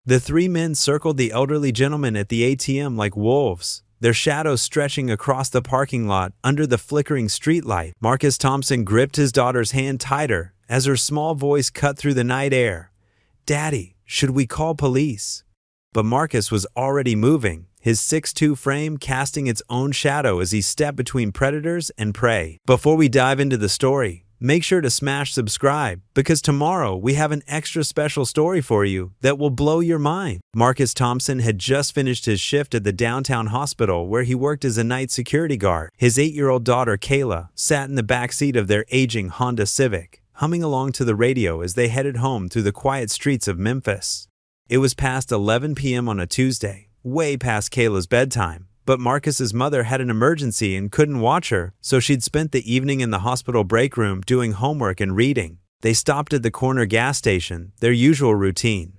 The three men circled the elderly gentleman at the ATM like wolves, their shadows stretching across the parking lot under the flickering streetlight. Marcus Thompson gripped his daughter's hand tighter as her small voice cut through the night air. "Daddy, should we call police?" But Marcus was already moving, his 6'2" frame casting its own shadow as he stepped between predators and prey. Before we dive into the story, make sure to smash subscribe, because tomorrow we have an extra special story for you that will blow your mind. Marcus Thompson had just finished his shift at the downtown hospital where he worked as a night security guard. His 8-year-old daughter Kayla sat in the back seat of their aging Honda Civic, humming along to the radio as they headed home through the quiet streets of Memphis. It was past 11 p.m. on a Tuesday, way past Kayla's bedtime. But Marcus's mother had an emergency and couldn't watch her, so she'd spent the evening in the hospital break room doing homework and reading. They stopped at the corner gas station, their usual routine.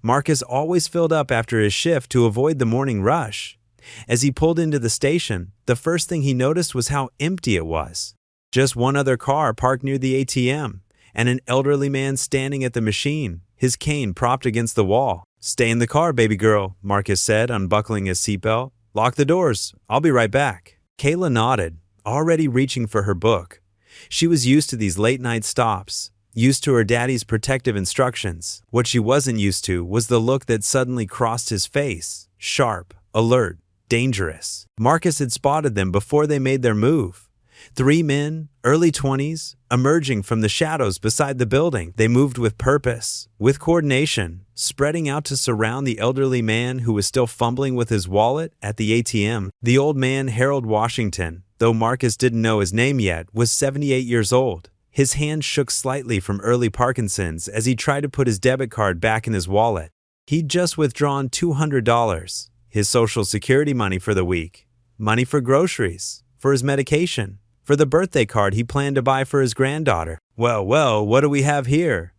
Marcus always filled up after his shift to avoid the morning rush. As he pulled into the station, the first thing he noticed was how empty it was. Just one other car parked near the ATM, and an elderly man standing at the machine, his cane propped against the wall. "Stay in the car, baby girl," Marcus said, unbuckling his seatbelt. "Lock the doors. I'll be right back." Kayla nodded, already reaching for her book. She was used to these late-night stops, used to her daddy's protective instructions. What she wasn't used to was the look that suddenly crossed his face, sharp, alert, dangerous. Marcus had spotted them before they made their move. 3 men, early 20s, emerging from the shadows beside the building. They moved with purpose, with coordination, spreading out to surround the elderly man who was still fumbling with his wallet at the ATM. The old man, Harold Washington, though Marcus didn't know his name yet, was 78 years old. His hand shook slightly from early Parkinson's as he tried to put his debit card back in his wallet. He'd just withdrawn $200, his Social Security money for the week, money for groceries, for his medication, for the birthday card he planned to buy for his granddaughter. Well, what do we have here?"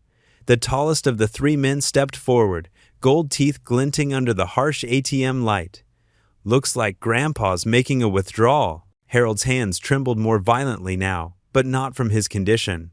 The tallest of the 3 men stepped forward, gold teeth glinting under the harsh ATM light. "Looks like Grandpa's making a withdrawal." Harold's hands trembled more violently now, but not from his condition.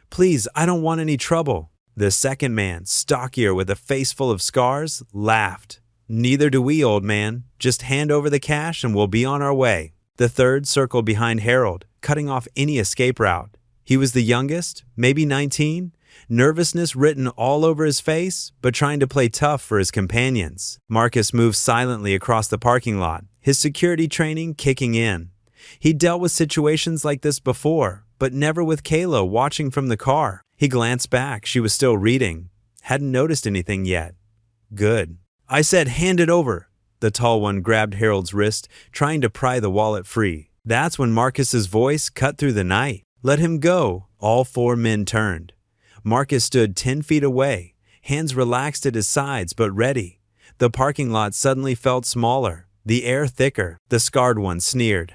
"Please, I don't want any trouble." The second man, stockier with a face full of scars, laughed. "Neither do we, old man. Just hand over the cash and we'll be on our way." The third circled behind Harold, cutting off any escape route. He was the youngest, maybe 19, nervousness written all over his face, but trying to play tough for his companions. Marcus moved silently across the parking lot, his security training kicking in. He'd dealt with situations like this before, but never with Kayla watching from the car. He glanced back. She was still reading. Hadn't noticed anything yet. Good. "I said hand it over." The tall one grabbed Harold's wrist, trying to pry the wallet free. That's when Marcus's voice cut through the night. "Let him go." All 4 men turned. Marcus stood 10 feet away, hands relaxed at his sides but ready. The parking lot suddenly felt smaller, the air thicker. The scarred one sneered.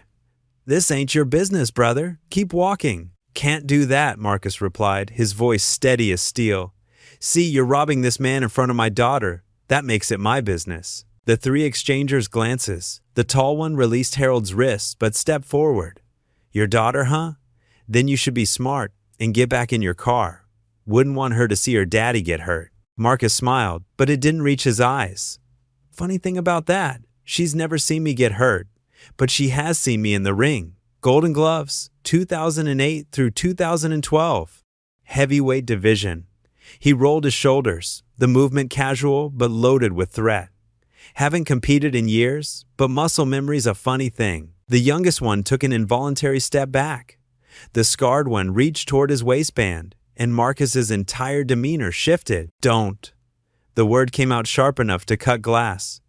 "This ain't your business, brother. Keep walking." "Can't do that," Marcus replied, his voice steady as steel. "See, you're robbing this man in front of my daughter. That makes it my business." The 3 exchangers glances. The tall one released Harold's wrist but stepped forward. "Your daughter, huh? Then you should be smart and get back in your car. Wouldn't want her to see her daddy get hurt." Marcus smiled, but it didn't reach his eyes. "Funny thing about that, she's never seen me get hurt, but she has seen me in the ring. Golden Gloves, 2008 through 2012. Heavyweight division." He rolled his shoulders, the movement casual but loaded with threat. "Haven't competed in years, but muscle memory's a funny thing." The youngest one took an involuntary step back. The scarred one reached toward his waistband, and Marcus's entire demeanor shifted. "Don't." The word came out sharp enough to cut glass.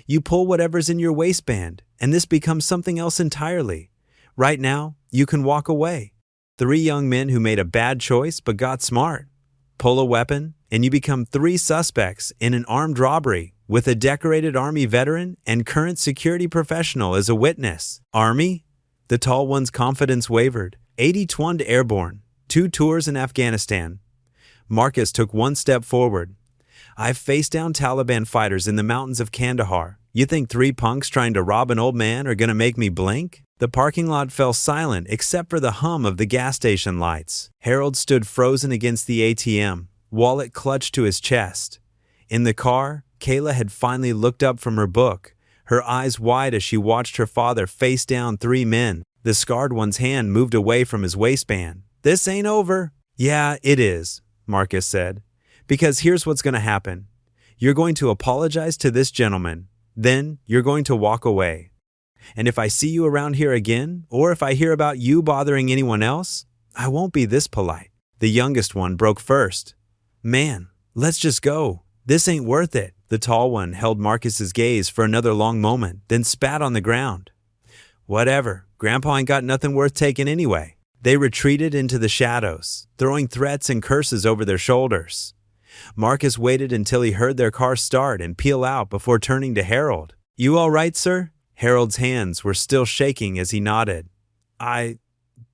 "You pull whatever's in your waistband, and this becomes something else entirely. Right now, you can walk away." 3 young men who made a bad choice but got smart. Pull a weapon, and you become 3 suspects in an armed robbery, with a decorated Army veteran and current security professional as a witness. "Army?" The tall one's confidence wavered. 80 airborne, 2 tours in Afghanistan. Marcus took 1 step forward. "I've faced down Taliban fighters in the mountains of Kandahar. You think 3 punks trying to rob an old man are gonna make me blink?" The parking lot fell silent except for the hum of the gas station lights. Harold stood frozen against the ATM, wallet clutched to his chest. In the car, Kayla had finally looked up from her book, her eyes wide as she watched her father face down 3 men. The scarred one's hand moved away from his waistband. "This ain't over." "Yeah, it is," Marcus said. "Because here's what's going to happen. You're going to apologize to this gentleman. Then you're going to walk away. And if I see you around here again, or if I hear about you bothering anyone else, I won't be this polite." The youngest one broke first. "Man, let's just go. This ain't worth it." The tall one held Marcus's gaze for another long moment, then spat on the ground. "Whatever, Grandpa ain't got nothing worth taking anyway." They retreated into the shadows, throwing threats and curses over their shoulders. Marcus waited until he heard their car start and peel out before turning to Harold. "You all right, sir?" Harold's hands were still shaking as he nodded.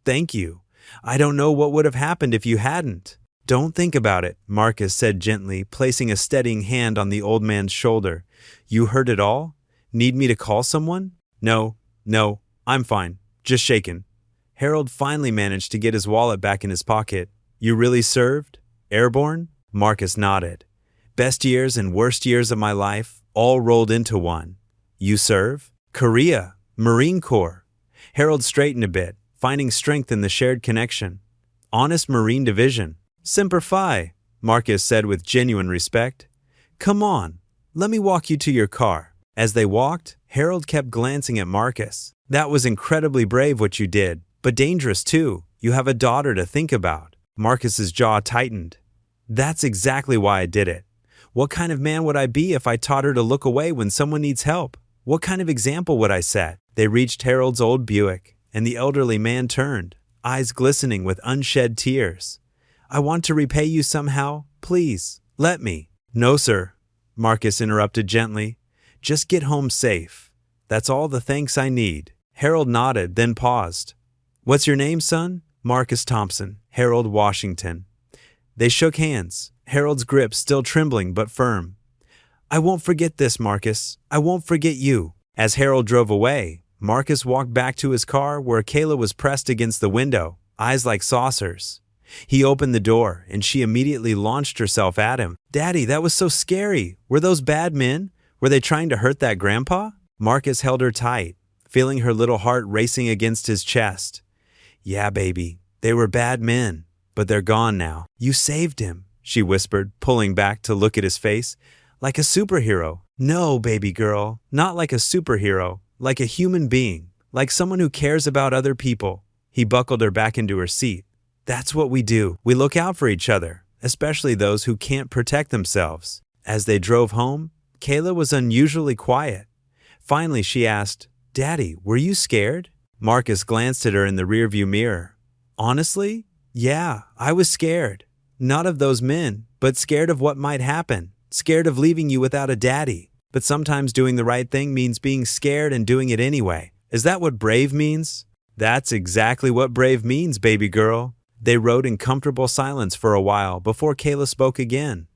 Thank you. I don't know what would have happened if you hadn't." "Don't think about it," Marcus said gently, placing a steadying hand on the old man's shoulder. "You heard it all? Need me to call someone?" No, I'm fine. Just shaken." Harold finally managed to get his wallet back in his pocket. "You really served? Airborne?" Marcus nodded. "Best years and worst years of my life, all rolled into one." "You serve?" "Korea, Marine Corps." Harold straightened a bit, finding strength in the shared connection. "Honest Marine Division." "Semper Fi," Marcus said with genuine respect. "Come on, let me walk you to your car." As they walked, Harold kept glancing at Marcus. "That was incredibly brave what you did, but dangerous too. You have a daughter to think about." Marcus's jaw tightened. "That's exactly why I did it. What kind of man would I be if I taught her to look away when someone needs help? What kind of example would I set?" They reached Harold's old Buick, and the elderly man turned, eyes glistening with unshed tears. "I want to repay you somehow. Please, let me." "No, sir," Marcus interrupted gently. "Just get home safe. That's all the thanks I need." Harold nodded, then paused. "What's your name, son?" "Marcus Thompson, Harold Washington." They shook hands, Harold's grip still trembling but firm. "I won't forget this, Marcus. I won't forget you." As Harold drove away, Marcus walked back to his car where Kayla was pressed against the window, eyes like saucers. He opened the door, and she immediately launched herself at him. "Daddy, that was so scary. Were those bad men? Were they trying to hurt that grandpa?" Marcus held her tight, feeling her little heart racing against his chest. "Yeah, baby, they were bad men, but they're gone now." "You saved him," she whispered, pulling back to look at his face. "Like a superhero." "No, baby girl, not like a superhero, like a human being, like someone who cares about other people." He buckled her back into her seat. "That's what we do. We look out for each other, especially those who can't protect themselves." As they drove home, Kayla was unusually quiet. Finally, she asked, "Daddy, were you scared?" Marcus glanced at her in the rearview mirror. "Honestly, yeah, I was scared. Not of those men, but scared of what might happen. Scared of leaving you without a daddy. But sometimes doing the right thing means being scared and doing it anyway. Is that what brave means?" "That's exactly what brave means, baby girl." They rode in comfortable silence for a while before Kayla spoke again.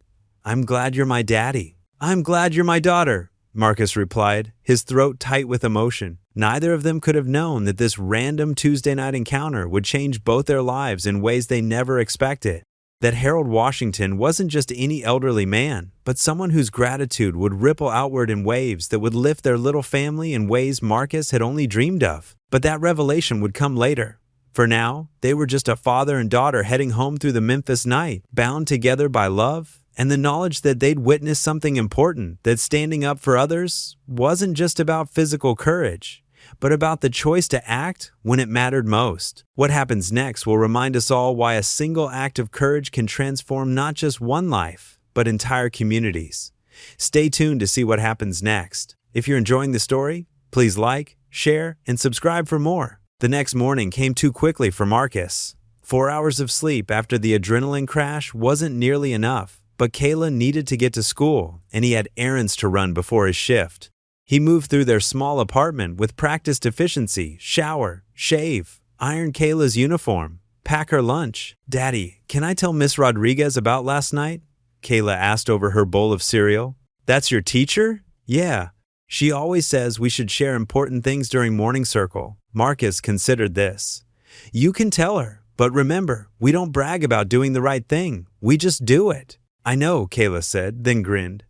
"I'm glad you're my daddy." "I'm glad you're my daughter," Marcus replied, his throat tight with emotion. Neither of them could have known that this random Tuesday night encounter would change both their lives in ways they never expected. That Harold Washington wasn't just any elderly man, but someone whose gratitude would ripple outward in waves that would lift their little family in ways Marcus had only dreamed of. But that revelation would come later. For now, they were just a father and daughter heading home through the Memphis night, bound together by love, and the knowledge that they'd witnessed something important, that standing up for others wasn't just about physical courage, but about the choice to act when it mattered most. What happens next will remind us all why a single act of courage can transform not just one life, but entire communities. Stay tuned to see what happens next. If you're enjoying the story, please like, share, and subscribe for more. The next morning came too quickly for Marcus. 4 hours of sleep after the adrenaline crash wasn't nearly enough, but Kayla needed to get to school, and he had errands to run before his shift. He moved through their small apartment with practiced efficiency, shower, shave, iron Kayla's uniform, pack her lunch. "Daddy, can I tell Miss Rodriguez about last night?" Kayla asked over her bowl of cereal. "That's your teacher?" "Yeah. She always says we should share important things during morning circle." Marcus considered this. "You can tell her, but remember, we don't brag about doing the right thing. We just do it." "I know," Kayla said, then grinned.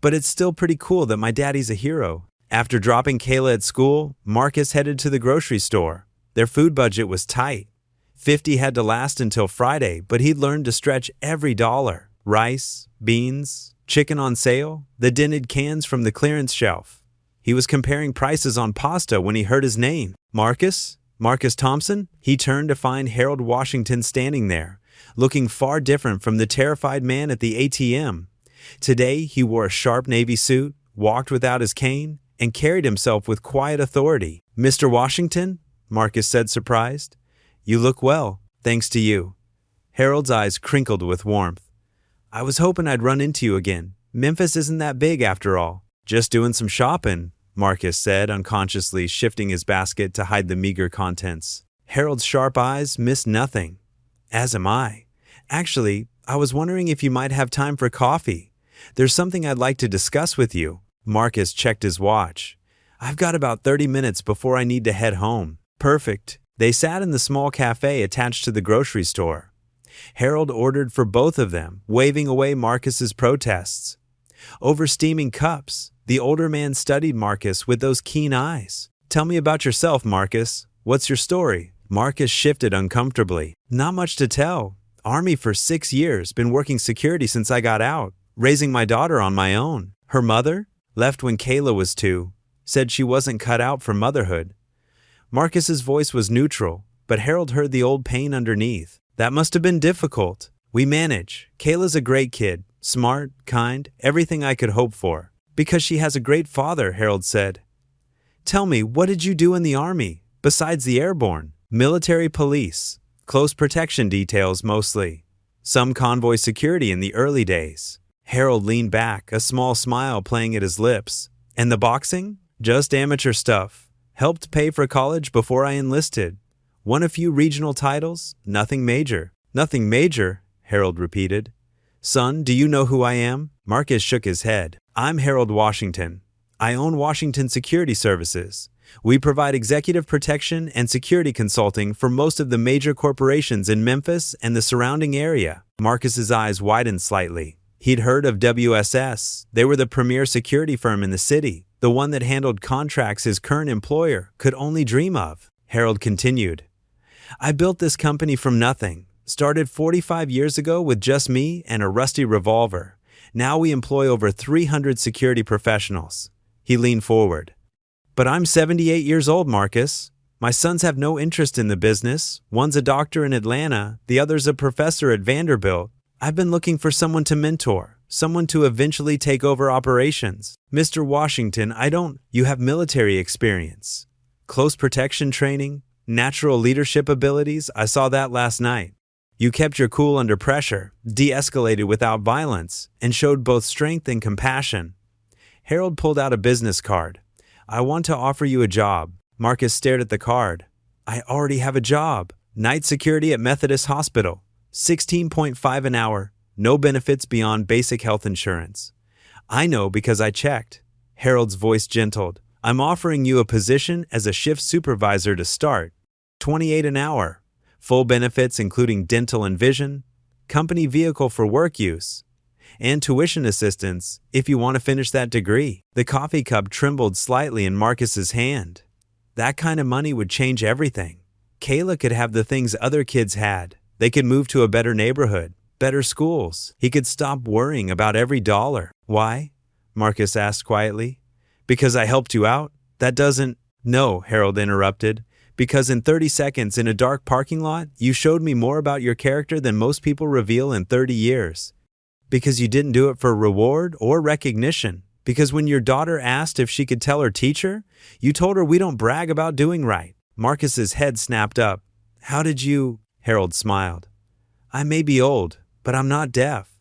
But it's still pretty cool that my daddy's a hero. After dropping Kayla at school, Marcus headed to the grocery store. Their food budget was tight. 50 had to last until Friday, but he'd learned to stretch every dollar. Rice, beans, chicken on sale, the dented cans from the clearance shelf. He was comparing prices on pasta when he heard his name. Marcus? Marcus Thompson? He turned to find Harold Washington standing there, looking far different from the terrified man at the ATM. Today, he wore a sharp navy suit, walked without his cane, and carried himself with quiet authority. "Mr. Washington?" Marcus said, surprised. "You look well, thanks to you." Harold's eyes crinkled with warmth. "I was hoping I'd run into you again. Memphis isn't that big after all." "Just doing some shopping," Marcus said, unconsciously shifting his basket to hide the meager contents. Harold's sharp eyes missed nothing. "As am I. Actually, I was wondering if you might have time for coffee. There's something I'd like to discuss with you." Marcus checked his watch. "I've got about 30 minutes before I need to head home." "Perfect." They sat in the small cafe attached to the grocery store. Harold ordered for both of them, waving away Marcus's protests. Over steaming cups, the older man studied Marcus with those keen eyes. "Tell me about yourself, Marcus. What's your story?" Marcus shifted uncomfortably. "Not much to tell. Army for 6 years, been working security since I got out, raising my daughter on my own. Her mother? Left when Kayla was 2. Said she wasn't cut out for motherhood." Marcus's voice was neutral, but Harold heard the old pain underneath. "That must have been difficult." "We manage. Kayla's a great kid. Smart, kind, everything I could hope for." "Because she has a great father," Harold said. "Tell me, what did you do in the Army, besides the airborne?" "Military police. Close protection details mostly. Some convoy security in the early days." Harold leaned back, a small smile playing at his lips. "And the boxing?" "Just amateur stuff. Helped pay for college before I enlisted. Won a few regional titles, nothing major." "Nothing major," Harold repeated. "Son, do you know who I am?" Marcus shook his head. "I'm Harold Washington. I own Washington Security Services. We provide executive protection and security consulting for most of the major corporations in Memphis and the surrounding area." Marcus's eyes widened slightly. He'd heard of WSS. They were the premier security firm in the city, the one that handled contracts his current employer could only dream of. Harold continued, "I built this company from nothing. Started 45 years ago with just me and a rusty revolver. Now we employ over 300 security professionals." He leaned forward. "But I'm 78 years old, Marcus. My sons have no interest in the business. One's a doctor in Atlanta, the other's a professor at Vanderbilt. I've been looking for someone to mentor, someone to eventually take over operations. Mr. Washington, You have military experience. Close protection training, natural leadership abilities, I saw that last night. You kept your cool under pressure, de-escalated without violence, and showed both strength and compassion." Harold pulled out a business card. "I want to offer you a job." Marcus stared at the card. "I already have a job. Night security at Methodist Hospital. 16.5 an hour. No benefits beyond basic health insurance." "I know because I checked." Harold's voice gentled. "I'm offering you a position as a shift supervisor to start. 28 an hour. Full benefits including dental and vision, company vehicle for work use, and tuition assistance if you want to finish that degree." The coffee cup trembled slightly in Marcus's hand. That kind of money would change everything. Kayla could have the things other kids had. They could move to a better neighborhood, better schools. He could stop worrying about every dollar. "Why?" Marcus asked quietly. "Because I helped you out? That doesn't—" "No," Harold interrupted. "Because in 30 seconds in a dark parking lot, you showed me more about your character than most people reveal in 30 years. Because you didn't do it for reward or recognition. Because when your daughter asked if she could tell her teacher, you told her we don't brag about doing right." Marcus's head snapped up. "How did you—" Harold smiled. "I may be old, but I'm not deaf.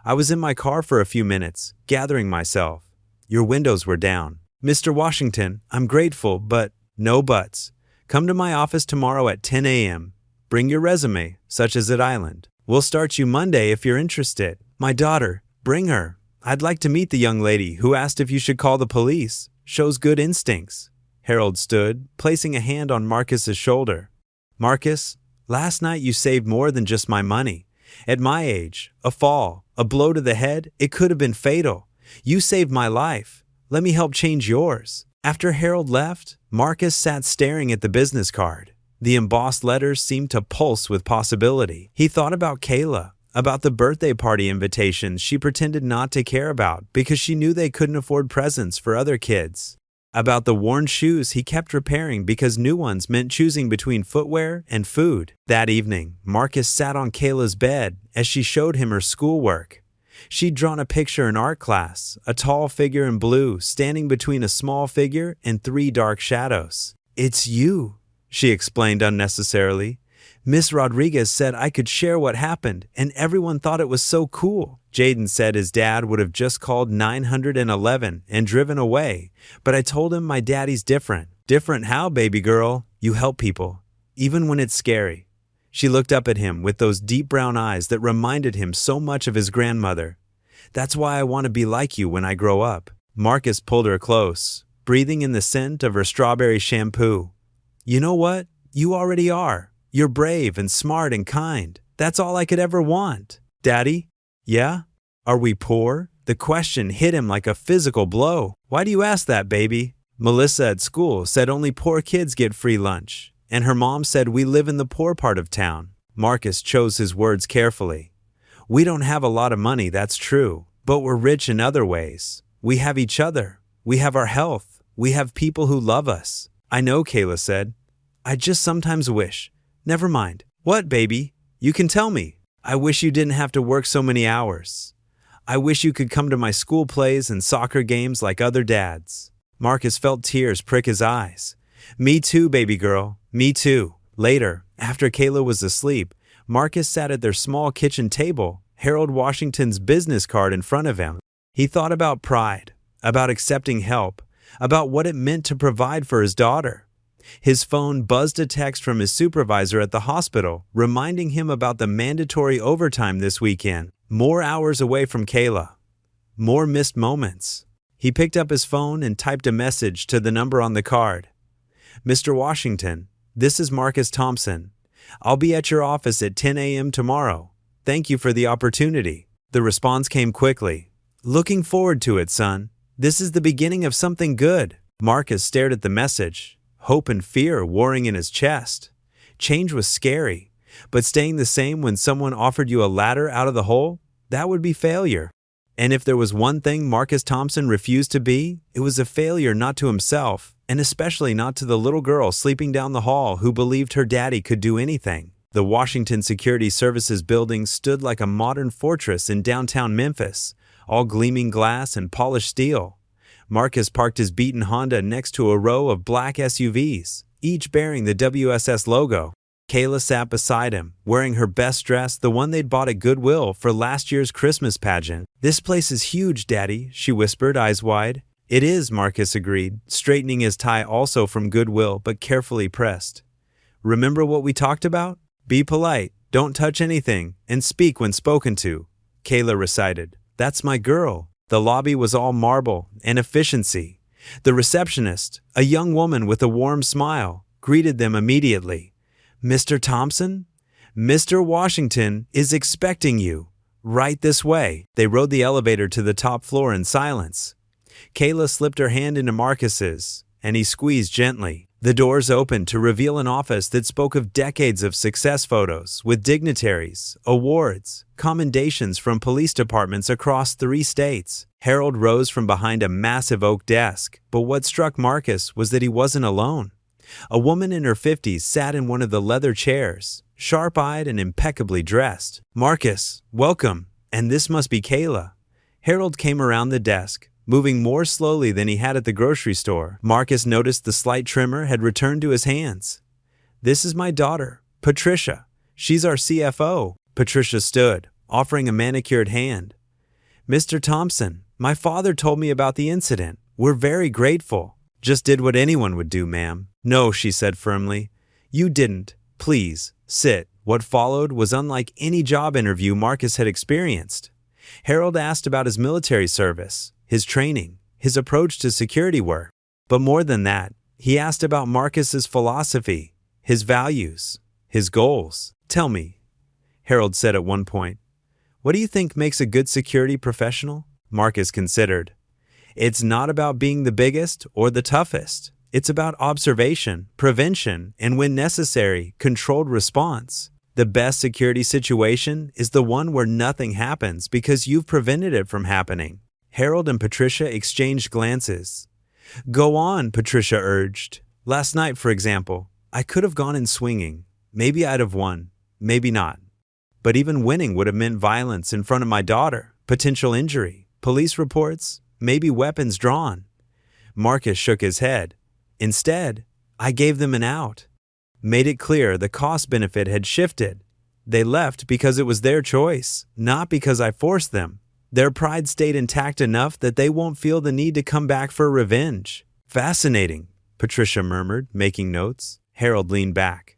I was in my car for a few minutes, gathering myself. Your windows were down. Mr. Washington, I'm grateful, but—" "No buts. Come to my office tomorrow at 10 a.m. Bring your resume, such as at Island. We'll start you Monday if you're interested." "My daughter, bring her. I'd like to meet the young lady who asked if you should call the police. Shows good instincts." Harold stood, placing a hand on Marcus's shoulder. "Marcus, last night you saved more than just my money. At my age, a fall, a blow to the head, it could have been fatal. You saved my life. Let me help change yours." After Harold left, Marcus sat staring at the business card. The embossed letters seemed to pulse with possibility. He thought about Kayla, about the birthday party invitations she pretended not to care about because she knew they couldn't afford presents for other kids. About the worn shoes he kept repairing because new ones meant choosing between footwear and food. That evening, Marcus sat on Kayla's bed as she showed him her schoolwork. She'd drawn a picture in art class, a tall figure in blue standing between a small figure and 3 dark shadows. "It's you," she explained unnecessarily. "Miss Rodriguez said I could share what happened, and everyone thought it was so cool." Jaden said his dad would have just called 911 and driven away, but I told him my daddy's different. "Different how, baby girl? You help people, even when it's scary." She looked up at him with those deep brown eyes that reminded him so much of his grandmother. "That's why I want to be like you when I grow up." Marcus pulled her close, breathing in the scent of her strawberry shampoo. "You know what? You already are. You're brave and smart and kind. That's all I could ever want." "Daddy?" "Yeah? Are we poor?" The question hit him like a physical blow. "Why do you ask that, baby?" "Melissa at school said only poor kids get free lunch. And her mom said we live in the poor part of town." Marcus chose his words carefully. "We don't have a lot of money, that's true, but we're rich in other ways. We have each other. We have our health. We have people who love us." "I know," Kayla said. "I just sometimes wish." "Never mind." "What, baby? You can tell me." "I wish you didn't have to work so many hours. I wish you could come to my school plays and soccer games like other dads." Marcus felt tears prick his eyes. "Me too, baby girl. Me too." Later, after Kayla was asleep, Marcus sat at their small kitchen table, Harold Washington's business card in front of him. He thought about pride, about accepting help, about what it meant to provide for his daughter. His phone buzzed a text from his supervisor at the hospital, reminding him about the mandatory overtime this weekend. More hours away from Kayla. More missed moments. He picked up his phone and typed a message to the number on the card. "Mr. Washington, this is Marcus Thompson. I'll be at your office at 10 a.m. tomorrow. Thank you for the opportunity." The response came quickly. "Looking forward to it, son. This is the beginning of something good." Marcus stared at the message, hope and fear warring in his chest. Change was scary, but staying the same when someone offered you a ladder out of the hole, that would be failure. And if there was one thing Marcus Thompson refused to be, it was a failure not to himself, and especially not to the little girl sleeping down the hall who believed her daddy could do anything. The Washington Security Services building stood like a modern fortress in downtown Memphis, all gleaming glass and polished steel. Marcus parked his beaten Honda next to a row of black SUVs, each bearing the WSS logo. Kayla sat beside him, wearing her best dress, the one they'd bought at Goodwill for last year's Christmas pageant. "This place is huge, Daddy," she whispered, eyes wide. "It is," Marcus agreed, straightening his tie also from Goodwill but carefully pressed. "Remember what we talked about? Be polite, don't touch anything, and speak when spoken to," Kayla recited. "That's my girl." The lobby was all marble and efficiency. The receptionist, a young woman with a warm smile, greeted them immediately. "Mr. Thompson? Mr. Washington is expecting you. Right this way." They rode the elevator to the top floor in silence. Kayla slipped her hand into Marcus's, and he squeezed gently. The doors opened to reveal an office that spoke of decades of success photos with dignitaries, awards, commendations from police departments across 3 states. Harold rose from behind a massive oak desk, but what struck Marcus was that he wasn't alone. A woman in her 50s sat in one of the leather chairs, sharp-eyed and impeccably dressed. "Marcus, welcome, and this must be Kayla." Harold came around the desk, moving more slowly than he had at the grocery store. Marcus noticed the slight tremor had returned to his hands. "This is my daughter, Patricia. She's our CFO." Patricia stood, offering a manicured hand. "Mr. Thompson, my father told me about the incident. We're very grateful." "Just did what anyone would do, ma'am." "No," she said firmly. "You didn't. Please, sit." What followed was unlike any job interview Marcus had experienced. Harold asked about his military service, his training, his approach to security work. But more than that, he asked about Marcus's philosophy, his values, his goals. "Tell me," Harold said at one point, "what do you think makes a good security professional?" Marcus considered. It's not about being the biggest or the toughest. It's about observation, prevention, and when necessary, controlled response. The best security situation is the one where nothing happens because you've prevented it from happening. Harold and Patricia exchanged glances. Go on, Patricia urged. Last night, for example, I could have gone in swinging. Maybe I'd have won. Maybe not. But even winning would have meant violence in front of my daughter, potential injury, police reports, maybe weapons drawn. Marcus shook his head. Instead, I gave them an out. Made it clear the cost-benefit had shifted. They left because it was their choice, not because I forced them. Their pride stayed intact enough that they won't feel the need to come back for revenge. Fascinating, Patricia murmured, making notes. Harold leaned back.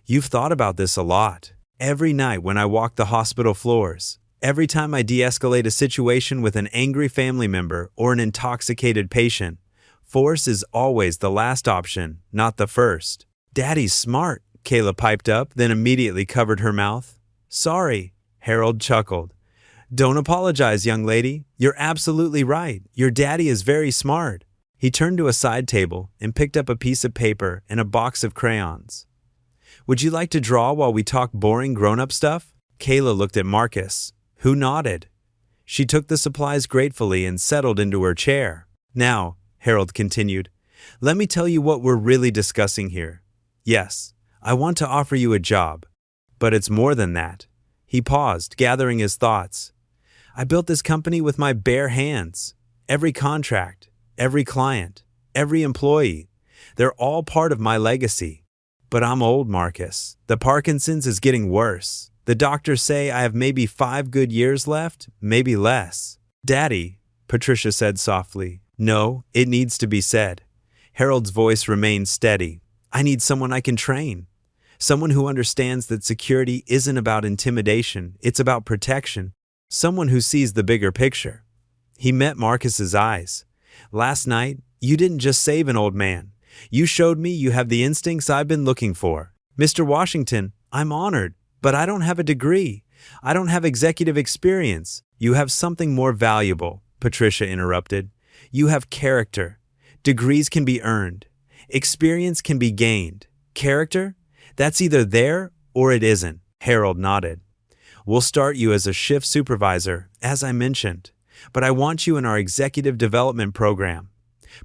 You've thought about this a lot. Every night when I walk the hospital floors, every time I de-escalate a situation with an angry family member or an intoxicated patient, force is always the last option, not the first. Daddy's smart, Kayla piped up, then immediately covered her mouth. Sorry, Harold chuckled. Don't apologize, young lady. You're absolutely right. Your daddy is very smart. He turned to a side table and picked up a piece of paper and a box of crayons. Would you like to draw while we talk boring grown-up stuff? Kayla looked at Marcus, who nodded. She took the supplies gratefully and settled into her chair. Now, Harold continued, let me tell you what we're really discussing here. Yes, I want to offer you a job, but it's more than that. He paused, gathering his thoughts. I built this company with my bare hands. Every contract, every client, every employee, they're all part of my legacy. But I'm old, Marcus. The Parkinson's is getting worse. The doctors say I have maybe 5 good years left, maybe less. Daddy, Patricia said softly. No, it needs to be said. Harold's voice remained steady. I need someone I can train. Someone who understands that security isn't about intimidation, it's about protection. Someone who sees the bigger picture. He met Marcus's eyes. Last night, you didn't just save an old man. You showed me you have the instincts I've been looking for. Mr. Washington, I'm honored, but I don't have a degree. I don't have executive experience. You have something more valuable, Patricia interrupted. You have character. Degrees can be earned. Experience can be gained. Character? That's either there or it isn't, Harold nodded. We'll start you as a shift supervisor, as I mentioned, but I want you in our executive development program.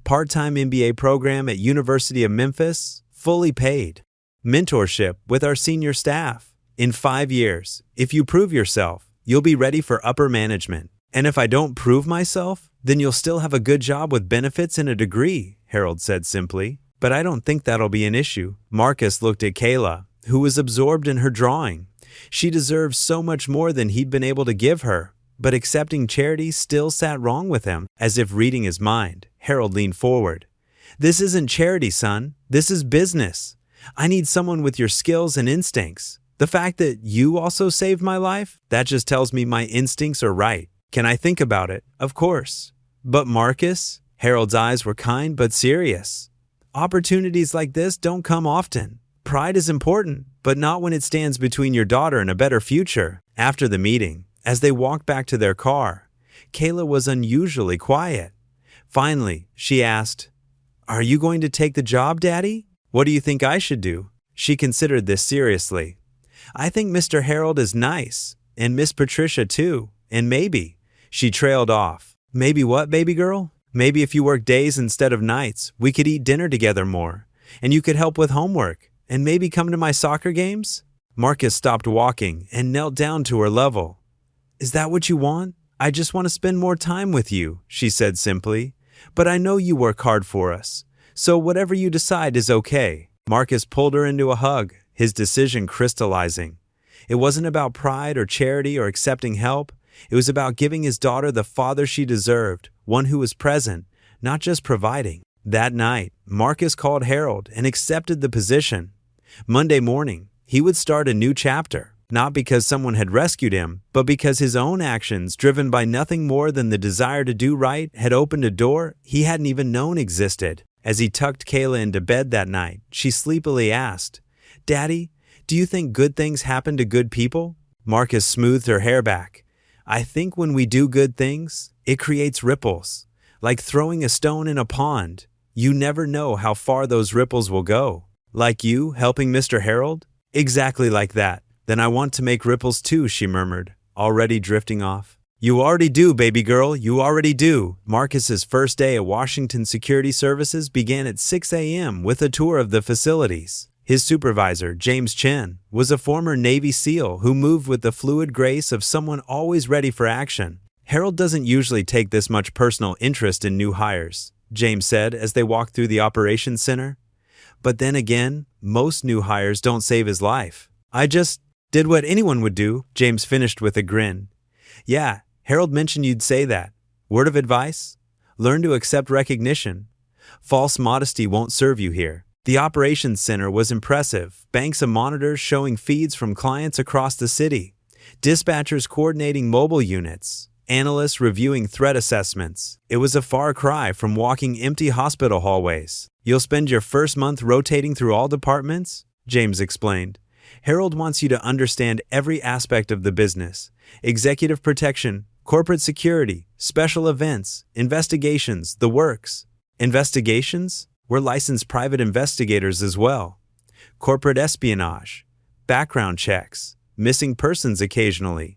Part-time MBA program at University of Memphis, fully paid. Mentorship with our senior staff. In 5 years, if you prove yourself, you'll be ready for upper management. And if I don't prove myself, then you'll still have a good job with benefits and a degree, Harold said simply. But I don't think that'll be an issue. Marcus looked at Kayla, who was absorbed in her drawing. She deserved so much more than he'd been able to give her. But accepting charity still sat wrong with him, as if reading his mind. Harold leaned forward. This isn't charity, son. This is business. I need someone with your skills and instincts. The fact that you also saved my life, that just tells me my instincts are right. Can I think about it? Of course. But Marcus? Harold's eyes were kind but serious. Opportunities like this don't come often. Pride is important, but not when it stands between your daughter and a better future. After the meeting, as they walked back to their car, Kayla was unusually quiet. Finally, she asked, Are you going to take the job, Daddy? What do you think I should do? She considered this seriously. I think Mr. Harold is nice, and Miss Patricia too, and maybe. She trailed off. Maybe what, baby girl? Maybe if you work days instead of nights, we could eat dinner together more, and you could help with homework, and maybe come to my soccer games? Marcus stopped walking and knelt down to her level. Is that what you want? I just want to spend more time with you, she said simply. But I know you work hard for us, so whatever you decide is okay. Marcus pulled her into a hug, his decision crystallizing. It wasn't about pride or charity or accepting help. It was about giving his daughter the father she deserved, one who was present, not just providing. That night, Marcus called Harold and accepted the position. Monday morning, he would start a new chapter, not because someone had rescued him, but because his own actions, driven by nothing more than the desire to do right, had opened a door he hadn't even known existed. As he tucked Kayla into bed that night, she sleepily asked, Daddy, do you think good things happen to good people? Marcus smoothed her hair back. I think when we do good things, it creates ripples. Like throwing a stone in a pond. You never know how far those ripples will go. Like you helping Mr. Harold? Exactly like that. Then I want to make ripples too, she murmured, already drifting off. You already do, baby girl, you already do. Marcus's first day at Washington Security Services began at 6 a.m. with a tour of the facilities. His supervisor, James Chen, was a former Navy SEAL who moved with the fluid grace of someone always ready for action. Harold doesn't usually take this much personal interest in new hires, James said as they walked through the operations center. But then again, most new hires don't save his life. I just did what anyone would do, James finished with a grin. Yeah, Harold mentioned you'd say that. Word of advice? Learn to accept recognition. False modesty won't serve you here. The operations center was impressive, banks of monitors showing feeds from clients across the city, dispatchers coordinating mobile units, analysts reviewing threat assessments. It was a far cry from walking empty hospital hallways. You'll spend your first month rotating through all departments, James explained. Harold wants you to understand every aspect of the business: executive protection, corporate security, special events, investigations, the works. Investigations? We're licensed private investigators as well. Corporate espionage, background checks, missing persons occasionally.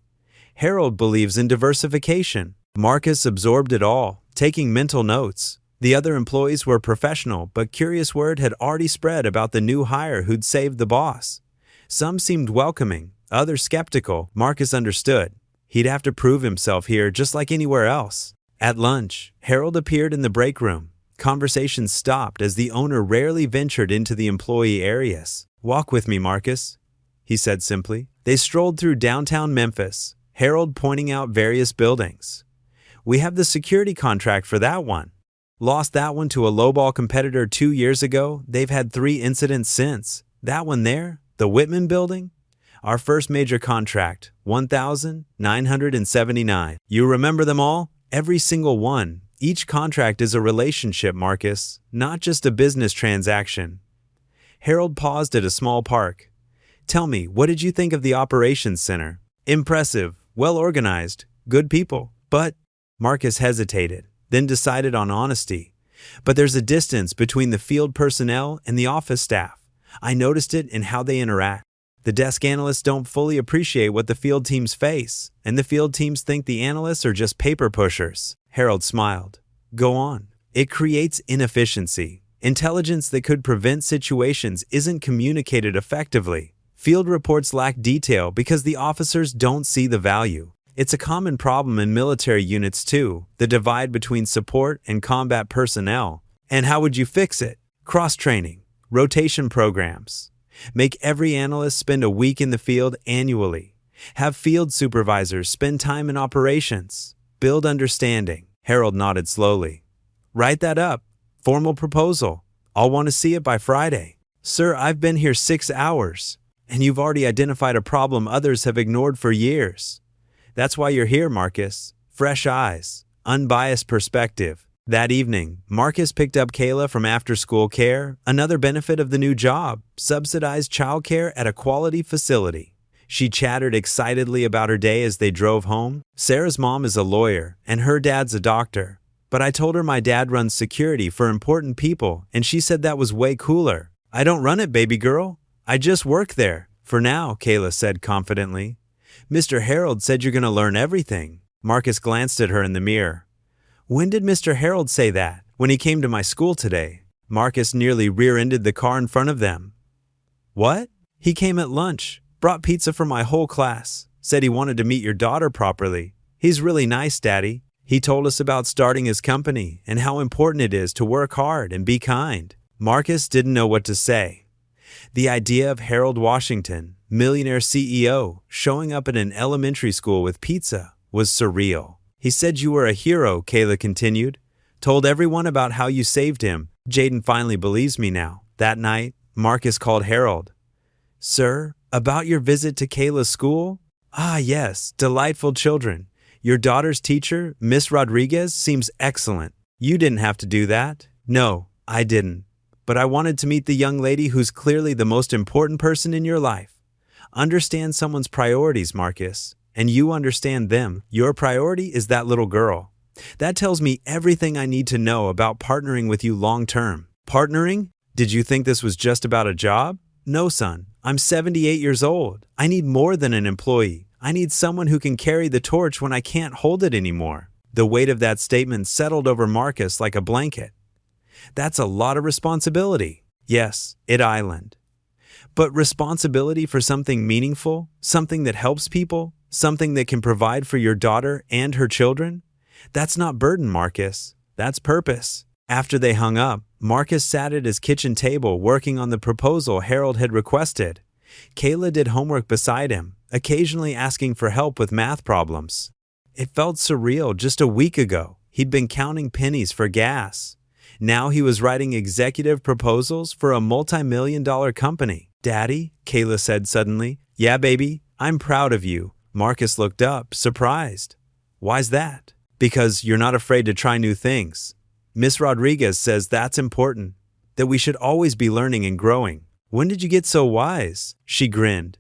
Harold believes in diversification. Marcus absorbed it all, taking mental notes. The other employees were professional, but curious word had already spread about the new hire who'd saved the boss. Some seemed welcoming, others skeptical. Marcus understood. He'd have to prove himself here just like anywhere else. At lunch, Harold appeared in the break room. Conversations stopped as the owner rarely ventured into the employee areas. Walk with me, Marcus, he said simply. They strolled through downtown Memphis, Harold pointing out various buildings. We have the security contract for that one. Lost that one to a lowball competitor 2 years ago. They've had 3 incidents since. That one there, the Whitman building? Our first major contract, 1,979. You remember them all? Every single one. Each contract is a relationship, Marcus, not just a business transaction. Harold paused at a small park. Tell me, what did you think of the operations center? Impressive, well organized, good people. But Marcus hesitated, then decided on honesty. But there's a distance between the field personnel and the office staff. I noticed it in how they interact. The desk analysts don't fully appreciate what the field teams face, and the field teams think the analysts are just paper pushers. Harold smiled. Go on. It creates inefficiency. Intelligence that could prevent situations isn't communicated effectively. Field reports lack detail because the officers don't see the value. It's a common problem in military units too, the divide between support and combat personnel. And how would you fix it? Cross-training, rotation programs. Make every analyst spend a week in the field annually. Have field supervisors spend time in operations. Build understanding. Harold nodded slowly. Write that up. Formal proposal. I'll want to see it by Friday. Sir, I've been here 6 hours, and you've already identified a problem others have ignored for years. That's why you're here, Marcus. Fresh eyes, unbiased perspective. That evening, Marcus picked up Kayla from after-school care, another benefit of the new job, subsidized childcare at a quality facility. She chattered excitedly about her day as they drove home. Sarah's mom is a lawyer, and her dad's a doctor. But I told her my dad runs security for important people, and she said that was way cooler. I don't run it, baby girl. I just work there. For now, Kayla said confidently. Mr. Harold said you're going to learn everything. Marcus glanced at her in the mirror. When did Mr. Harold say that? When he came to my school today. Marcus nearly rear-ended the car in front of them. What? He came at lunch, brought pizza for my whole class, said he wanted to meet your daughter properly. He's really nice, Daddy. He told us about starting his company and how important it is to work hard and be kind. Marcus didn't know what to say. The idea of Harold Washington, millionaire CEO, showing up at an elementary school with pizza was surreal. He said you were a hero, Kayla continued. Told everyone about how you saved him. Jaden finally believes me now. That night, Marcus called Harold. Sir, about your visit to Kayla's school? Ah, yes, delightful children. Your daughter's teacher, Miss Rodriguez, seems excellent. You didn't have to do that. No, I didn't. But I wanted to meet the young lady who's clearly the most important person in your life. Understand someone's priorities, Marcus, and you understand them. Your priority is that little girl. That tells me everything I need to know about partnering with you long term. Partnering? Did you think this was just about a job? No, son. I'm 78 years old. I need more than an employee. I need someone who can carry the torch when I can't hold it anymore. The weight of that statement settled over Marcus like a blanket. That's a lot of responsibility. Yes, it island. But responsibility for something meaningful, something that helps people, something that can provide for your daughter and her children? That's not burden, Marcus. That's purpose. After they hung up, Marcus sat at his kitchen table working on the proposal Harold had requested. Kayla did homework beside him, occasionally asking for help with math problems. It felt surreal. Just a week ago, he'd been counting pennies for gas. Now he was writing executive proposals for a multi-million-dollar company. Daddy, Kayla said suddenly. Yeah, baby, I'm proud of you. Marcus looked up, surprised. Why's that? Because you're not afraid to try new things. Miss Rodriguez says that's important, that we should always be learning and growing. When did you get so wise? She grinned.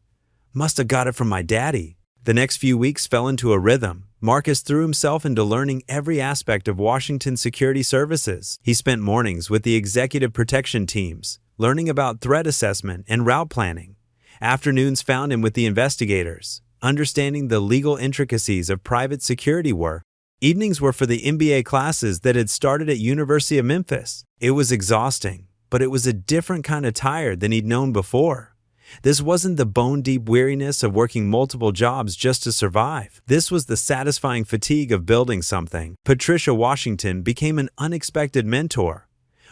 Must have got it from my daddy. The next few weeks fell into a rhythm. Marcus threw himself into learning every aspect of Washington security services. He spent mornings with the executive protection teams, learning about threat assessment and route planning. Afternoons found him with the investigators, understanding the legal intricacies of private security work. Evenings were for the MBA classes that had started at University of Memphis. It was exhausting, but it was a different kind of tired than he'd known before. This wasn't the bone-deep weariness of working multiple jobs just to survive. This was the satisfying fatigue of building something. Patricia Washington became an unexpected mentor.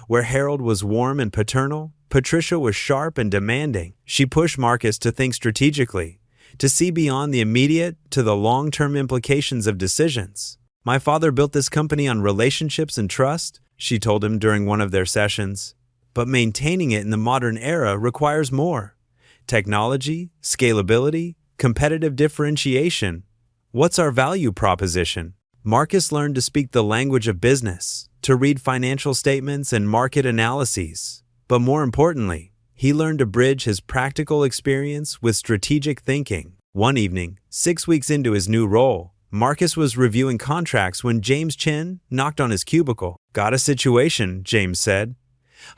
Where Harold was warm and paternal, Patricia was sharp and demanding. She pushed Marcus to think strategically, to see beyond the immediate to the long-term implications of decisions. My father built this company on relationships and trust, she told him during one of their sessions. But maintaining it in the modern era requires more. Technology, scalability, competitive differentiation. What's our value proposition? Marcus learned to speak the language of business, to read financial statements and market analyses. But more importantly, he learned to bridge his practical experience with strategic thinking. One evening, 6 weeks into his new role, Marcus was reviewing contracts when James Chen knocked on his cubicle. Got a situation, James said.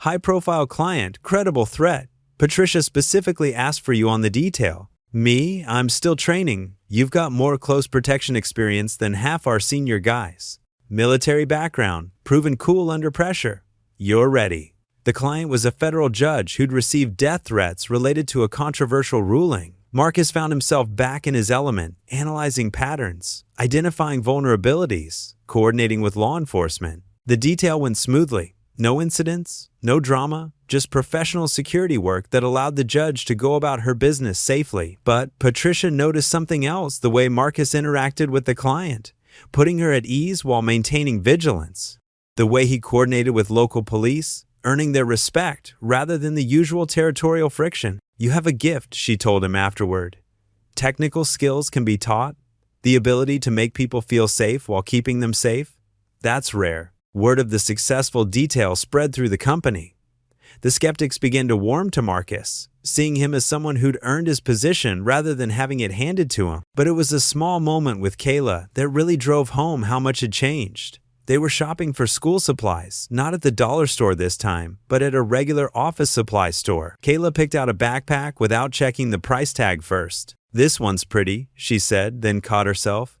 High-profile client, credible threat. Patricia specifically asked for you on the detail. Me? I'm still training. You've got more close protection experience than half our senior guys. Military background, proven cool under pressure. You're ready. The client was a federal judge who'd received death threats related to a controversial ruling. Marcus found himself back in his element, analyzing patterns, identifying vulnerabilities, coordinating with law enforcement. The detail went smoothly. No incidents, no drama, just professional security work that allowed the judge to go about her business safely. But Patricia noticed something else: the way Marcus interacted with the client, putting her at ease while maintaining vigilance. The way he coordinated with local police, earning their respect rather than the usual territorial friction. You have a gift, she told him afterward. Technical skills can be taught. The ability to make people feel safe while keeping them safe, that's rare. Word of the successful detail spread through the company. The skeptics began to warm to Marcus, seeing him as someone who'd earned his position rather than having it handed to him. But it was a small moment with Kayla that really drove home how much had changed. They were shopping for school supplies, not at the dollar store this time, but at a regular office supply store. Kayla picked out a backpack without checking the price tag first. This one's pretty, she said, then caught herself.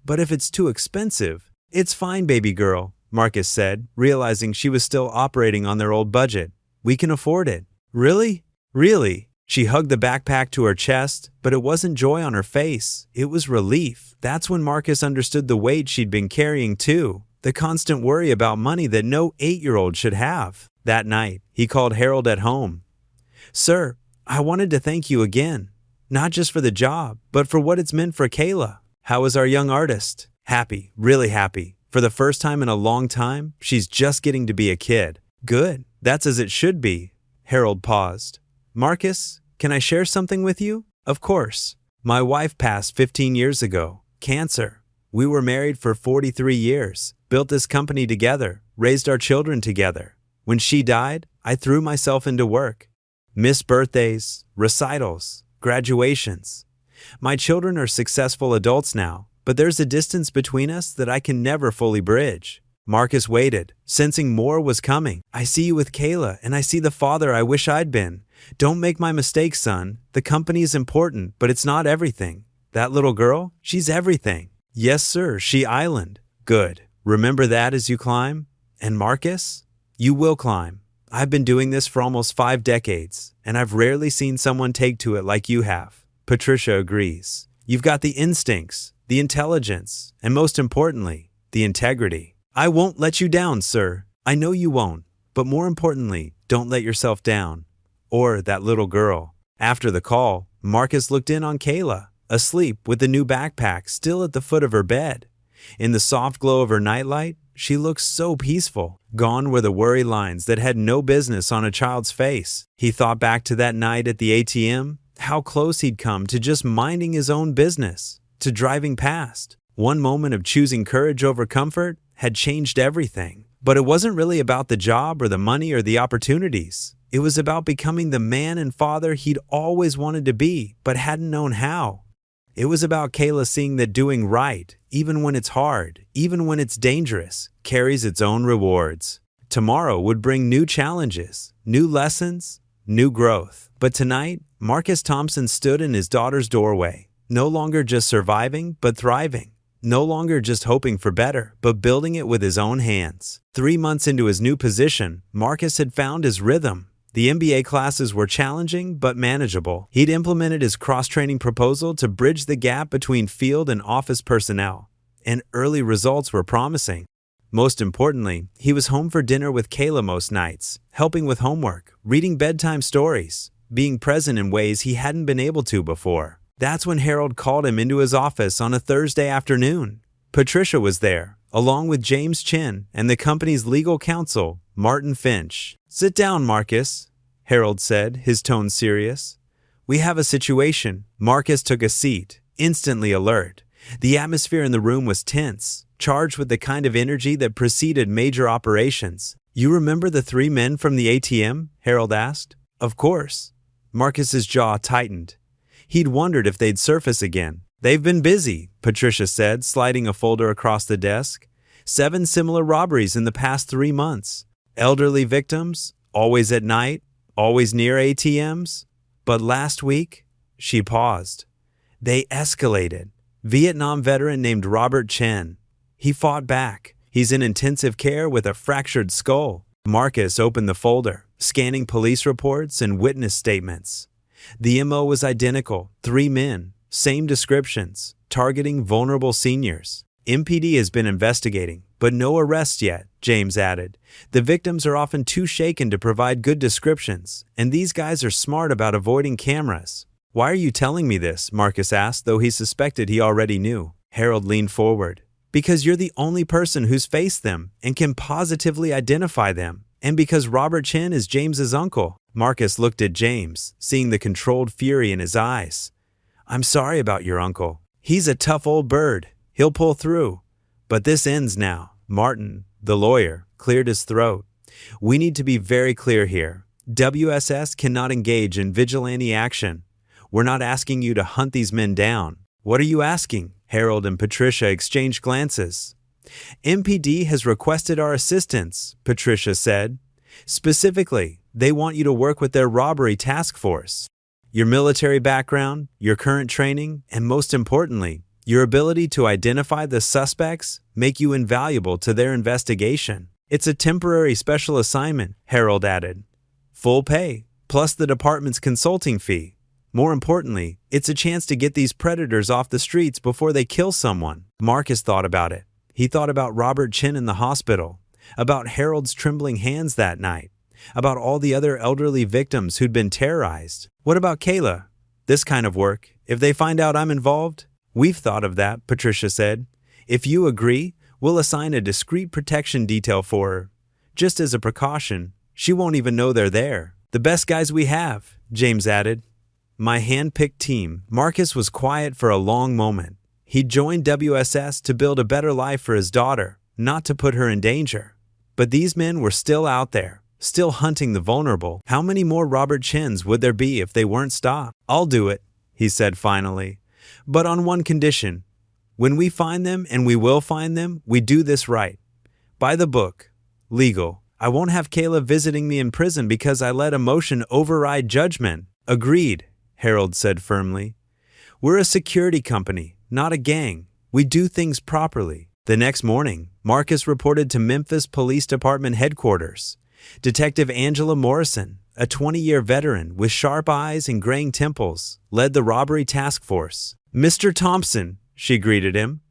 But if it's too expensive, it's fine, baby girl, Marcus said, realizing she was still operating on their old budget. We can afford it. Really? Really? She hugged the backpack to her chest, but it wasn't joy on her face. It was relief. That's when Marcus understood the weight she'd been carrying too. The constant worry about money that no 8-year-old should have. That night, he called Harold at home. Sir, I wanted to thank you again. Not just for the job, but for what it's meant for Kayla. How is our young artist? Happy, really happy. For the first time in a long time, she's just getting to be a kid. Good. That's as it should be. Harold paused. Marcus, can I share something with you? Of course. My wife passed 15 years ago. Cancer. We were married for 43 years, built this company together, raised our children together. When she died, I threw myself into work. Missed birthdays, recitals, graduations. My children are successful adults now, but there's a distance between us that I can never fully bridge. Marcus waited, sensing more was coming. I see you with Kayla, and I see the father I wish I'd been. Don't make my mistake, son. The company is important, but it's not everything. That little girl, she's everything. Yes, sir, she island. Good. Remember that as you climb? And Marcus? You will climb. I've been doing this for almost 5 decades, and I've rarely seen someone take to it like you have. Patricia agrees. You've got the instincts, the intelligence, and most importantly, the integrity. I won't let you down, sir. I know you won't, but more importantly, don't let yourself down. Or that little girl. After the call, Marcus looked in on Kayla, asleep with the new backpack still at the foot of her bed. In the soft glow of her nightlight, she looked so peaceful. Gone were the worry lines that had no business on a child's face. He thought back to that night at the ATM, how close he'd come to just minding his own business, to driving past. One moment of choosing courage over comfort had changed everything. But it wasn't really about the job or the money or the opportunities. It was about becoming the man and father he'd always wanted to be, but hadn't known how. It was about Kayla seeing that doing right, even when it's hard, even when it's dangerous, carries its own rewards. Tomorrow would bring new challenges, new lessons, new growth. But tonight, Marcus Thompson stood in his daughter's doorway, no longer just surviving, but thriving. No longer just hoping for better, but building it with his own hands. 3 months into his new position, Marcus had found his rhythm. The MBA classes were challenging but manageable. He'd implemented his cross-training proposal to bridge the gap between field and office personnel, and early results were promising. Most importantly, he was home for dinner with Kayla most nights, helping with homework, reading bedtime stories, being present in ways he hadn't been able to before. That's when Harold called him into his office on a Thursday afternoon. Patricia was there, along with James Chin and the company's legal counsel, Martin Finch. "Sit down, Marcus," Harold said, his tone serious. "We have a situation." Marcus took a seat, instantly alert. The atmosphere in the room was tense, charged with the kind of energy that preceded major operations. "You remember the 3 men from the ATM?" Harold asked. "Of course." Marcus's jaw tightened. He'd wondered if they'd surface again. "They've been busy," Patricia said, sliding a folder across the desk. 7 similar robberies in the past 3 months. Elderly victims, always at night, always near ATMs. But last week, she paused. They escalated. Vietnam veteran named Robert Chen. He fought back. He's in intensive care with a fractured skull. Marcus opened the folder, scanning police reports and witness statements. The MO was identical, 3 men, same descriptions, targeting vulnerable seniors. MPD has been investigating, but no arrests yet, James added. The victims are often too shaken to provide good descriptions, and these guys are smart about avoiding cameras. "Why are you telling me this?" Marcus asked, though he suspected he already knew. Harold leaned forward. "Because you're the only person who's faced them and can positively identify them, and because Robert Chen is James's uncle." Marcus looked at James, seeing the controlled fury in his eyes. "I'm sorry about your uncle. He's a tough old bird. He'll pull through. But this ends now." Martin, the lawyer, cleared his throat. "We need to be very clear here. WSS cannot engage in vigilante action. We're not asking you to hunt these men down." "What are you asking?" Harold and Patricia exchanged glances. "MPD has requested our assistance," Patricia said. "Specifically, they want you to work with their robbery task force. Your military background, your current training, and most importantly, your ability to identify the suspects make you invaluable to their investigation. It's a temporary special assignment," Harold added. "Full pay, plus the department's consulting fee. More importantly, it's a chance to get these predators off the streets before they kill someone." Marcus thought about it. He thought about Robert Chin in the hospital, about Harold's trembling hands that night, about all the other elderly victims who'd been terrorized. "What about Kayla? This kind of work, if they find out I'm involved?" "We've thought of that," Patricia said. "If you agree, we'll assign a discreet protection detail for her. Just as a precaution, she won't even know they're there." "The best guys we have," James added. "My hand-picked team." Marcus was quiet for a long moment. He'd joined WSS to build a better life for his daughter, not to put her in danger. But these men were still out there, still hunting the vulnerable. How many more Robert Chins would there be if they weren't stopped? "I'll do it," he said finally. But on one condition. When we find them, and we will find them, we do this right. By the book. Legal. I won't have Kayla visiting me in prison because I let emotion override judgment. Agreed, Harold said firmly. We're a security company, not a gang. We do things properly. The next morning, Marcus reported to Memphis Police Department headquarters. Detective Angela Morrison, a 20-year veteran with sharp eyes and graying temples, led the robbery task force. Mr. Thompson, she greeted him.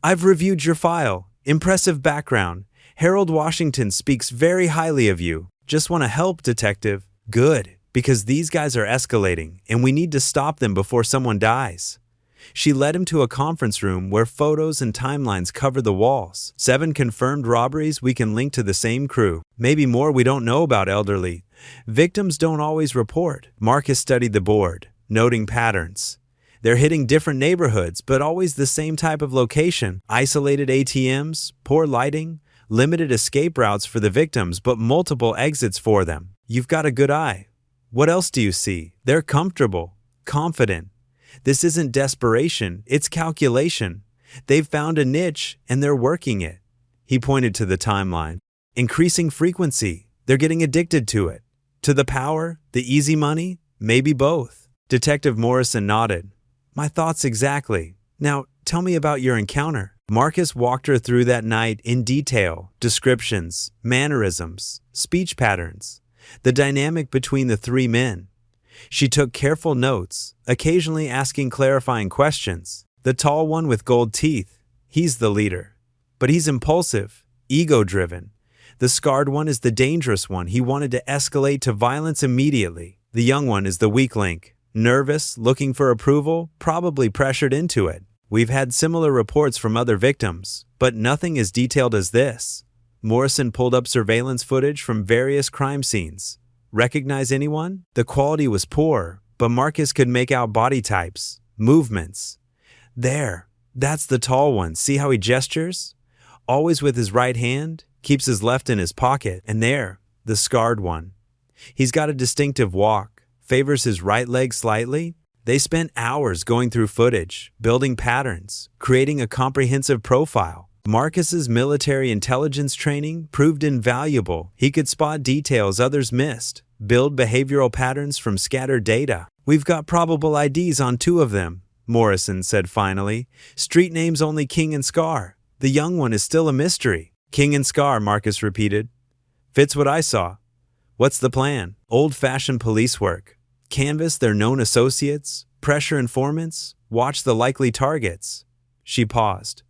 I've reviewed your file. Impressive background. Harold Washington speaks very highly of you. Just want to help, Detective. Good, because these guys are escalating, and we need to stop them before someone dies. She led him to a conference room where photos and timelines cover the walls. 7 confirmed robberies we can link to the same crew. Maybe more we don't know about elderly. Victims don't always report. Marcus studied the board, noting patterns. They're hitting different neighborhoods, but always the same type of location. Isolated ATMs, poor lighting, limited escape routes for the victims, but multiple exits for them. You've got a good eye. What else do you see? They're comfortable, confident. This isn't desperation, it's calculation. They've found a niche, and they're working it. He pointed to the timeline. Increasing frequency. They're getting addicted to it. To the power, the easy money, maybe both. Detective Morrison nodded. My thoughts exactly. Now, tell me about your encounter. Marcus walked her through that night in detail, descriptions, mannerisms, speech patterns, the dynamic between the 3 men. She took careful notes, occasionally asking clarifying questions. The tall one with gold teeth, he's the leader. But he's impulsive, ego-driven. The scarred one is the dangerous one. He wanted to escalate to violence immediately. The young one is the weak link. Nervous, looking for approval, probably pressured into it. We've had similar reports from other victims, but nothing as detailed as this. Morrison pulled up surveillance footage from various crime scenes. Recognize anyone? The quality was poor, but Marcus could make out body types, movements. There, that's the tall one. See how he gestures? Always with his right hand, keeps his left in his pocket. And there, the scarred one. He's got a distinctive walk. Favors his right leg slightly. They spent hours going through footage, building patterns, creating a comprehensive profile. Marcus's military intelligence training proved invaluable. He could spot details others missed, build behavioral patterns from scattered data. We've got probable IDs on 2 of them, Morrison said finally. Street names only King and Scar. The young one is still a mystery. King and Scar, Marcus repeated. Fits what I saw. What's the plan? Old-fashioned police work. Canvass their known associates, pressure informants, watch the likely targets. She paused.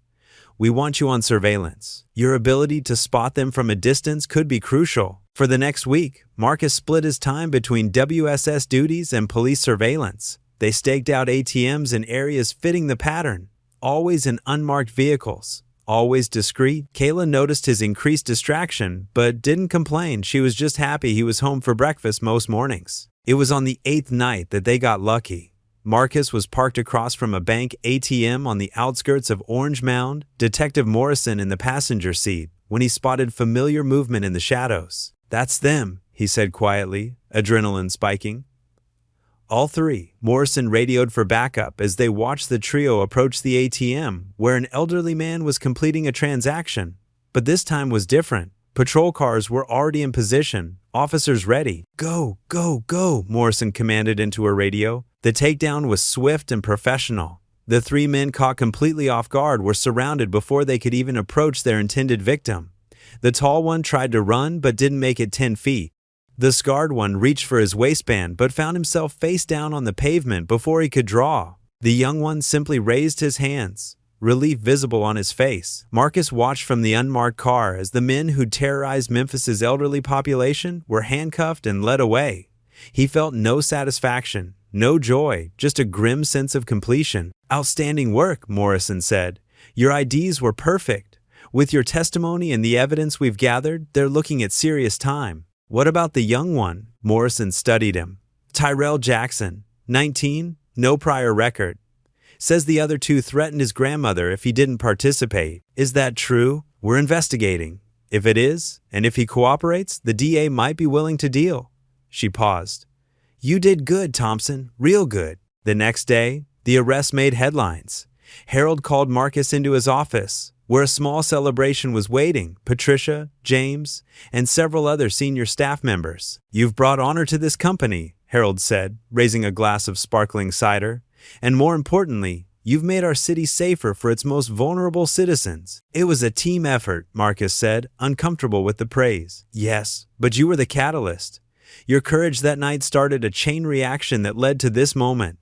We want you on surveillance. Your ability to spot them from a distance could be crucial. For the next week, Marcus split his time between WSS duties and police surveillance. They staked out ATMs in areas fitting the pattern, always in unmarked vehicles. Always discreet. Kayla noticed his increased distraction, but didn't complain. She was just happy he was home for breakfast most mornings. It was on the 8th night that they got lucky. Marcus was parked across from a bank ATM on the outskirts of Orange Mound, Detective Morrison in the passenger seat, when he spotted familiar movement in the shadows. That's them, he said quietly, adrenaline spiking. All 3. Morrison radioed for backup as they watched the trio approach the ATM, where an elderly man was completing a transaction. But this time was different. Patrol cars were already in position, officers ready. Go, go, go, Morrison commanded into her radio. The takedown was swift and professional. The 3 men caught completely off guard were surrounded before they could even approach their intended victim. The tall one tried to run but didn't make it 10 feet. The scarred one reached for his waistband but found himself face down on the pavement before he could draw. The young one simply raised his hands, relief visible on his face. Marcus watched from the unmarked car as the men who terrorized Memphis's elderly population were handcuffed and led away. He felt no satisfaction, no joy, just a grim sense of completion. Outstanding work, Morrison said. Your IDs were perfect. With your testimony and the evidence we've gathered, they're looking at serious time. What about the young one? Morrison studied him. Tyrell Jackson, 19, no prior record. Says the other 2 threatened his grandmother if he didn't participate. Is that true? We're investigating. If it is, and if he cooperates, the DA might be willing to deal. She paused. You did good, Thompson, real good. The next day, The arrest made headlines. Harold called Marcus into his office, where a small celebration was waiting. Patricia, James, and several other senior staff members. "You've brought honor to this company," Harold said, raising a glass of sparkling cider. "And more importantly, you've made our city safer for its most vulnerable citizens." "It was a team effort," Marcus said, uncomfortable with the praise. "Yes, but you were the catalyst. Your courage that night started a chain reaction that led to this moment."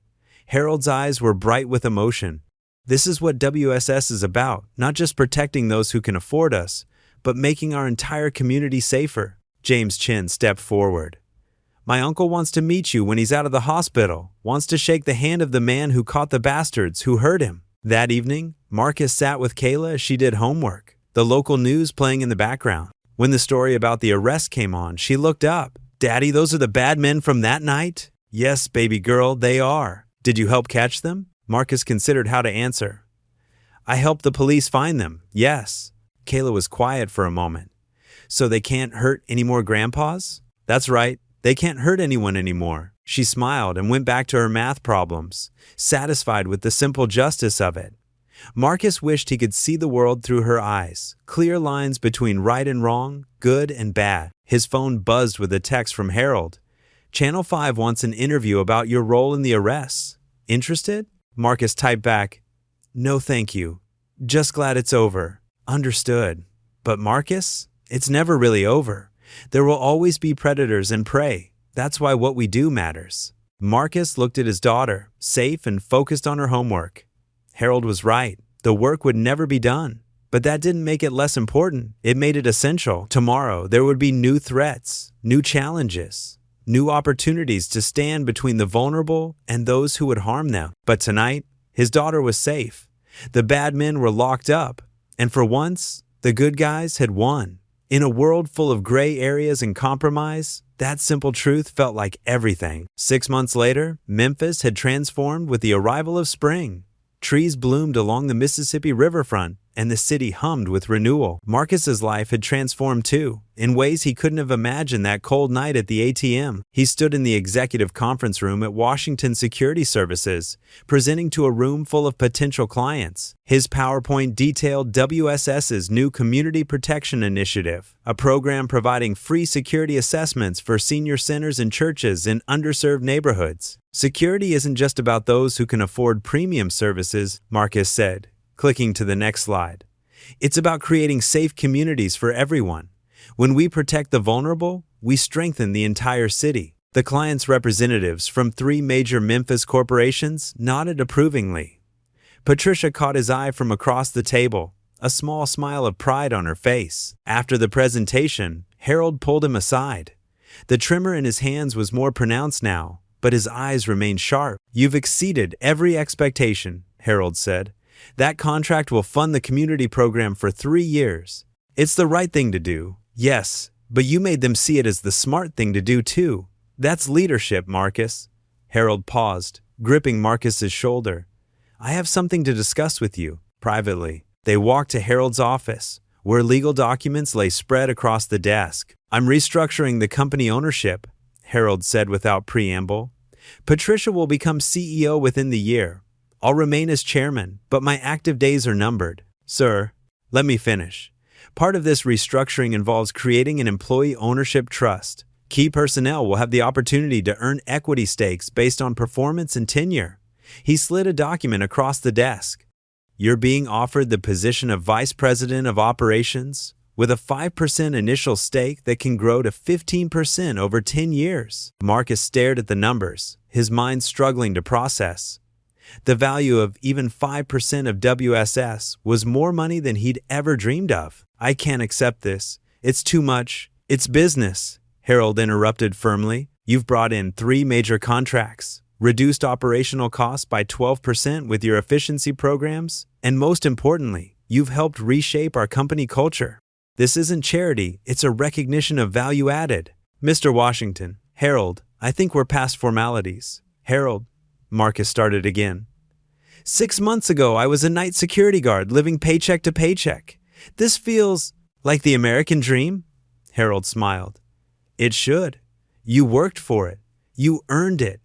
Harold's eyes were bright with emotion. "This is what WSS is about, not just protecting those who can afford us, but making our entire community safer." James' chin stepped forward. "My uncle wants to meet you when he's out of the hospital, wants to shake the hand of the man who caught the bastards who hurt him." That evening, Marcus sat with Kayla as she did homework, the local news playing in the background. When the story about the arrest came on, she looked up. "Daddy, those are the bad men from that night?" "Yes, baby girl, they are." "Did you help catch them?" Marcus considered how to answer. "I helped the police find them, yes." Kayla was quiet for a moment. "So they can't hurt any more grandpas?" "That's right, they can't hurt anyone anymore." She smiled and went back to her math problems, satisfied with the simple justice of it. Marcus wished he could see the world through her eyes, clear lines between right and wrong, good and bad. His phone buzzed with a text from Harold. "Channel 5 wants an interview about your role in the arrests. Interested?" Marcus typed back, "No thank you. Just glad it's over." "Understood." "But Marcus, it's never really over. There will always be predators and prey. That's why what we do matters." Marcus looked at his daughter, safe and focused on her homework. Harold was right. The work would never be done. But that didn't make it less important. It made it essential. Tomorrow, there would be new threats, new challenges, new opportunities to stand between the vulnerable and those who would harm them. But tonight, his daughter was safe. The bad men were locked up. And for once, the good guys had won. In a world full of gray areas and compromise, that simple truth felt like everything. 6 months later, Memphis had transformed with the arrival of spring. Trees bloomed along the Mississippi riverfront, and the city hummed with renewal. Marcus's life had transformed too, in ways he couldn't have imagined that cold night at the ATM. He stood in the executive conference room at Washington Security Services, presenting to a room full of potential clients. His PowerPoint detailed WSS's new Community Protection Initiative, a program providing free security assessments for senior centers and churches in underserved neighborhoods. "Security isn't just about those who can afford premium services," Marcus said, clicking to the next slide. "It's about creating safe communities for everyone. When we protect the vulnerable, we strengthen the entire city." The client's representatives from 3 major Memphis corporations nodded approvingly. Patricia caught his eye from across the table, a small smile of pride on her face. After the presentation, Harold pulled him aside. The tremor in his hands was more pronounced now, but his eyes remained sharp. "You've exceeded every expectation," Harold said. "That contract will fund the community program for 3 years. It's the right thing to do, yes, but you made them see it as the smart thing to do too. That's leadership, Marcus." Harold paused, gripping Marcus's shoulder. "I have something to discuss with you, privately." They walked to Harold's office, where legal documents lay spread across the desk. "I'm restructuring the company ownership," Harold said without preamble. "Patricia will become CEO within the year. I'll remain as chairman, but my active days are numbered." "Sir, let me finish. Part of this restructuring involves creating an employee ownership trust. Key personnel will have the opportunity to earn equity stakes based on performance and tenure." He slid a document across the desk. "You're being offered the position of Vice President of Operations, with a 5% initial stake that can grow to 15% over 10 years. Marcus stared at the numbers, his mind struggling to process. The value of even 5% of WSS was more money than he'd ever dreamed of. "I can't accept this. It's too much. It's business," Harold interrupted firmly. "You've brought in 3 major contracts, reduced operational costs by 12% with your efficiency programs, and most importantly, you've helped reshape our company culture. This isn't charity, it's a recognition of value added." "Mr. Washington, Harold, I think we're past formalities." "Harold," Marcus started again. "6 months ago, I was a night security guard living paycheck to paycheck. This feels like the American dream?" Harold smiled. "It should. You worked for it. You earned it.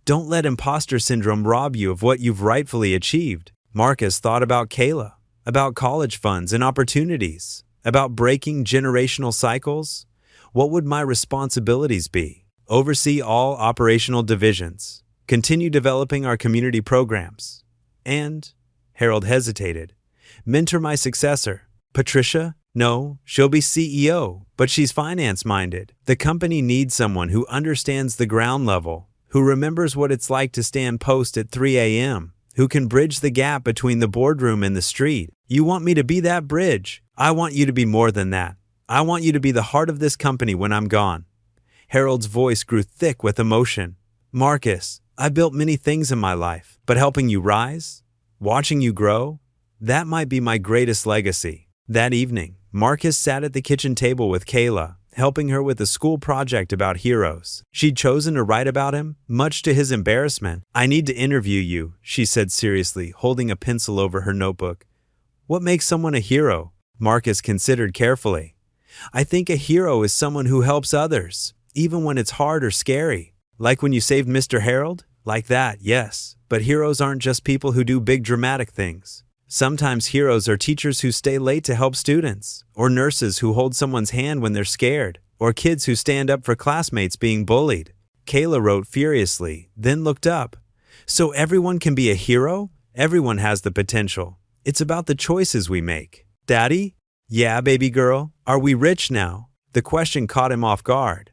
Don't let imposter syndrome rob you of what you've rightfully achieved. Marcus thought about Kayla, about college funds and opportunities, about breaking generational cycles. What would my responsibilities be? Oversee all operational divisions, continue developing our community programs, and, Harold hesitated, mentor my successor. Patricia? No, she'll be CEO, but she's finance-minded. The company needs someone who understands the ground level, who remembers what it's like to stand post at 3 a.m., who can bridge the gap between the boardroom and the street. You want me to be that bridge? I want you to be more than that. I want you to be the heart of this company when I'm gone. Harold's voice grew thick with emotion. Marcus, I built many things in my life, but helping you rise, watching you grow, that might be my greatest legacy. That evening, Marcus sat at the kitchen table with Kayla, helping her with a school project about heroes. She'd chosen to write about him, much to his embarrassment. I need to interview you, she said seriously, holding a pencil over her notebook. What makes someone a hero? Marcus considered carefully. I think a hero is someone who helps others, even when it's hard or scary. Like when you saved Mr. Harold? Like that, yes. But heroes aren't just people who do big dramatic things. Sometimes heroes are teachers who stay late to help students, or nurses who hold someone's hand when they're scared, or kids who stand up for classmates being bullied. Kayla wrote furiously, then looked up. So everyone can be a hero? Everyone has the potential. It's about the choices we make. Daddy? Yeah, baby girl. Are we rich now? The question caught him off guard.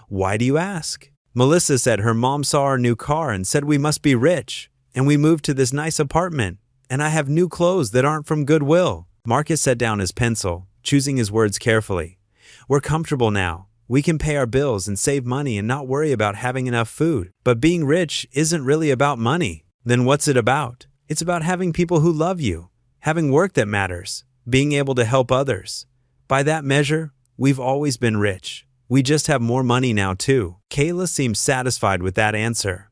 Why do you ask? Melissa said her mom saw our new car and said we must be rich, and we moved to this nice apartment. And I have new clothes that aren't from Goodwill. Marcus set down his pencil, choosing his words carefully. We're comfortable now. We can pay our bills and save money and not worry about having enough food. But being rich isn't really about money. Then what's it about? It's about having people who love you, having work that matters, being able to help others. By that measure, we've always been rich. We just have more money now too. Kayla seemed satisfied with that answer.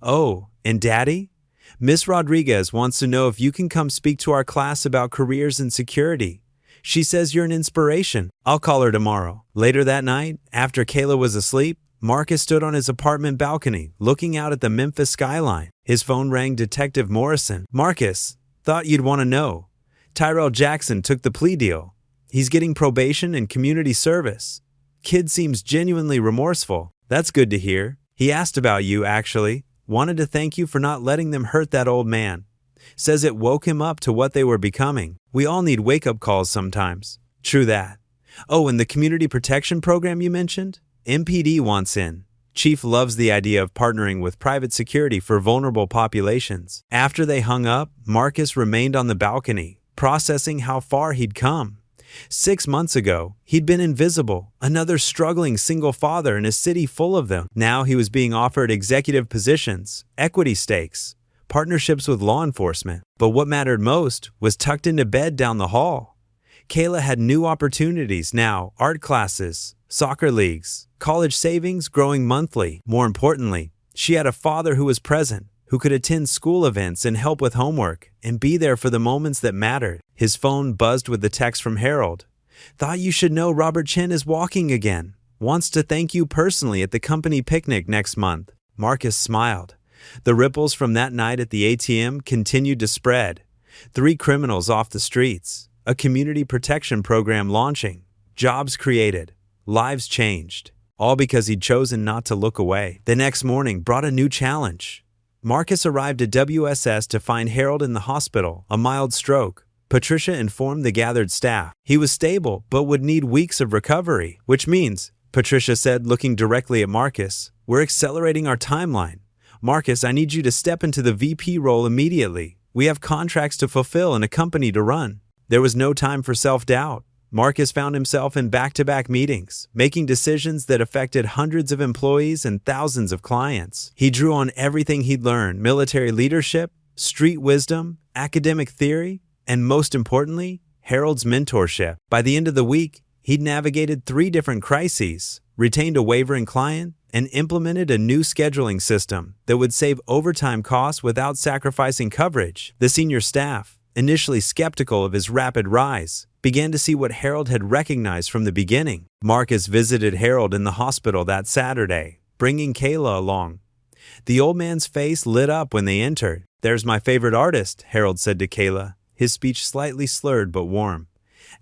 Oh, and Daddy? Miss Rodriguez wants to know if you can come speak to our class about careers and security. She says you're an inspiration. I'll call her tomorrow. Later that night, after Kayla was asleep, Marcus stood on his apartment balcony, looking out at the Memphis skyline. His phone rang. Detective Morrison. Marcus, thought you'd want to know. Tyrell Jackson took the plea deal. He's getting probation and community service. Kid seems genuinely remorseful. That's good to hear. He asked about you, actually. Wanted to thank you for not letting them hurt that old man. Says it woke him up to what they were becoming. We all need wake-up calls sometimes. True that. Oh, and the community protection program you mentioned? MPD wants in. Chief loves the idea of partnering with private security for vulnerable populations. After they hung up, Marcus remained on the balcony, processing how far he'd come. 6 months ago, he'd been invisible, another struggling single father in a city full of them. Now he was being offered executive positions, equity stakes, partnerships with law enforcement. But what mattered most was tucked into bed down the hall. Kayla had new opportunities now, art classes, soccer leagues, college savings growing monthly. More importantly, she had a father who was present, who could attend school events and help with homework and be there for the moments that mattered. His phone buzzed with the text from Harold. Thought you should know Robert Chen is walking again. Wants to thank you personally at the company picnic next month. Marcus smiled. The ripples from that night at the ATM continued to spread. 3 criminals off the streets. A community protection program launching. Jobs created. Lives changed. All because he'd chosen not to look away. The next morning brought a new challenge. Marcus arrived at WSS to find Harold in the hospital, a mild stroke. Patricia informed the gathered staff. He was stable, but would need weeks of recovery. Which means, Patricia said, looking directly at Marcus, we're accelerating our timeline. Marcus, I need you to step into the VP role immediately. We have contracts to fulfill and a company to run. There was no time for self-doubt. Marcus found himself in back-to-back meetings, making decisions that affected hundreds of employees and thousands of clients. He drew on everything he'd learned: military leadership, street wisdom, academic theory, and most importantly, Harold's mentorship. By the end of the week, he'd navigated 3 different crises, retained a wavering client, and implemented a new scheduling system that would save overtime costs without sacrificing coverage. The senior staff, initially skeptical of his rapid rise, began to see what Harold had recognized from the beginning. Marcus visited Harold in the hospital that Saturday, bringing Kayla along. The old man's face lit up when they entered. "There's my favorite artist," Harold said to Kayla, his speech slightly slurred but warm.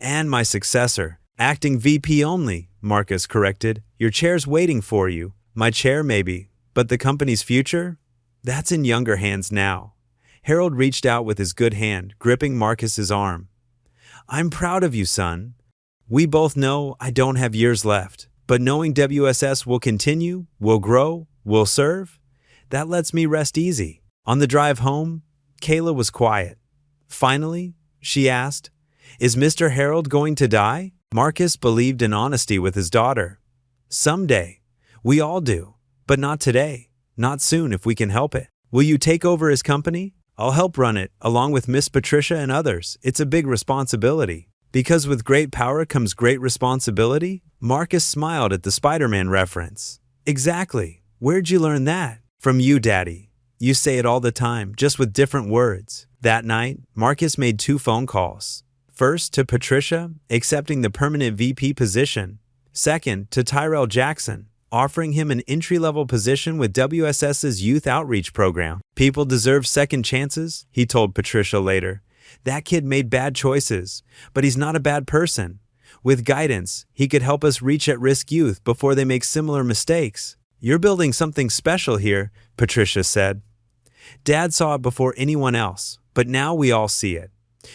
"And my successor. Acting VP only," Marcus corrected. "Your chair's waiting for you." "My chair, maybe. But the company's future? That's in younger hands now." Harold reached out with his good hand, gripping Marcus's arm. "I'm proud of you, son. We both know I don't have years left, but knowing WSS will continue, will grow, will serve, that lets me rest easy." On the drive home, Kayla was quiet. Finally, she asked, "Is Mr. Harold going to die?" Marcus believed in honesty with his daughter. "Someday. We all do. But not today. Not soon if we can help it. Will you take over his company? I'll help run it, along with Miss Patricia and others. It's a big responsibility." Because with great power comes great responsibility? Marcus smiled at the Spider-Man reference. "Exactly. Where'd you learn that?" "From you, Daddy. You say it all the time, just with different words." That night, Marcus made 2 phone calls. First, to Patricia, accepting the permanent VP position. Second, to Tyrell Jackson, offering him an entry-level position with WSS's Youth Outreach Program. "People deserve second chances," he told Patricia later. "That kid made bad choices, but he's not a bad person. With guidance, he could help us reach at-risk youth before they make similar mistakes." "You're building something special here," Patricia said. "Dad saw it before anyone else, but now we all see it.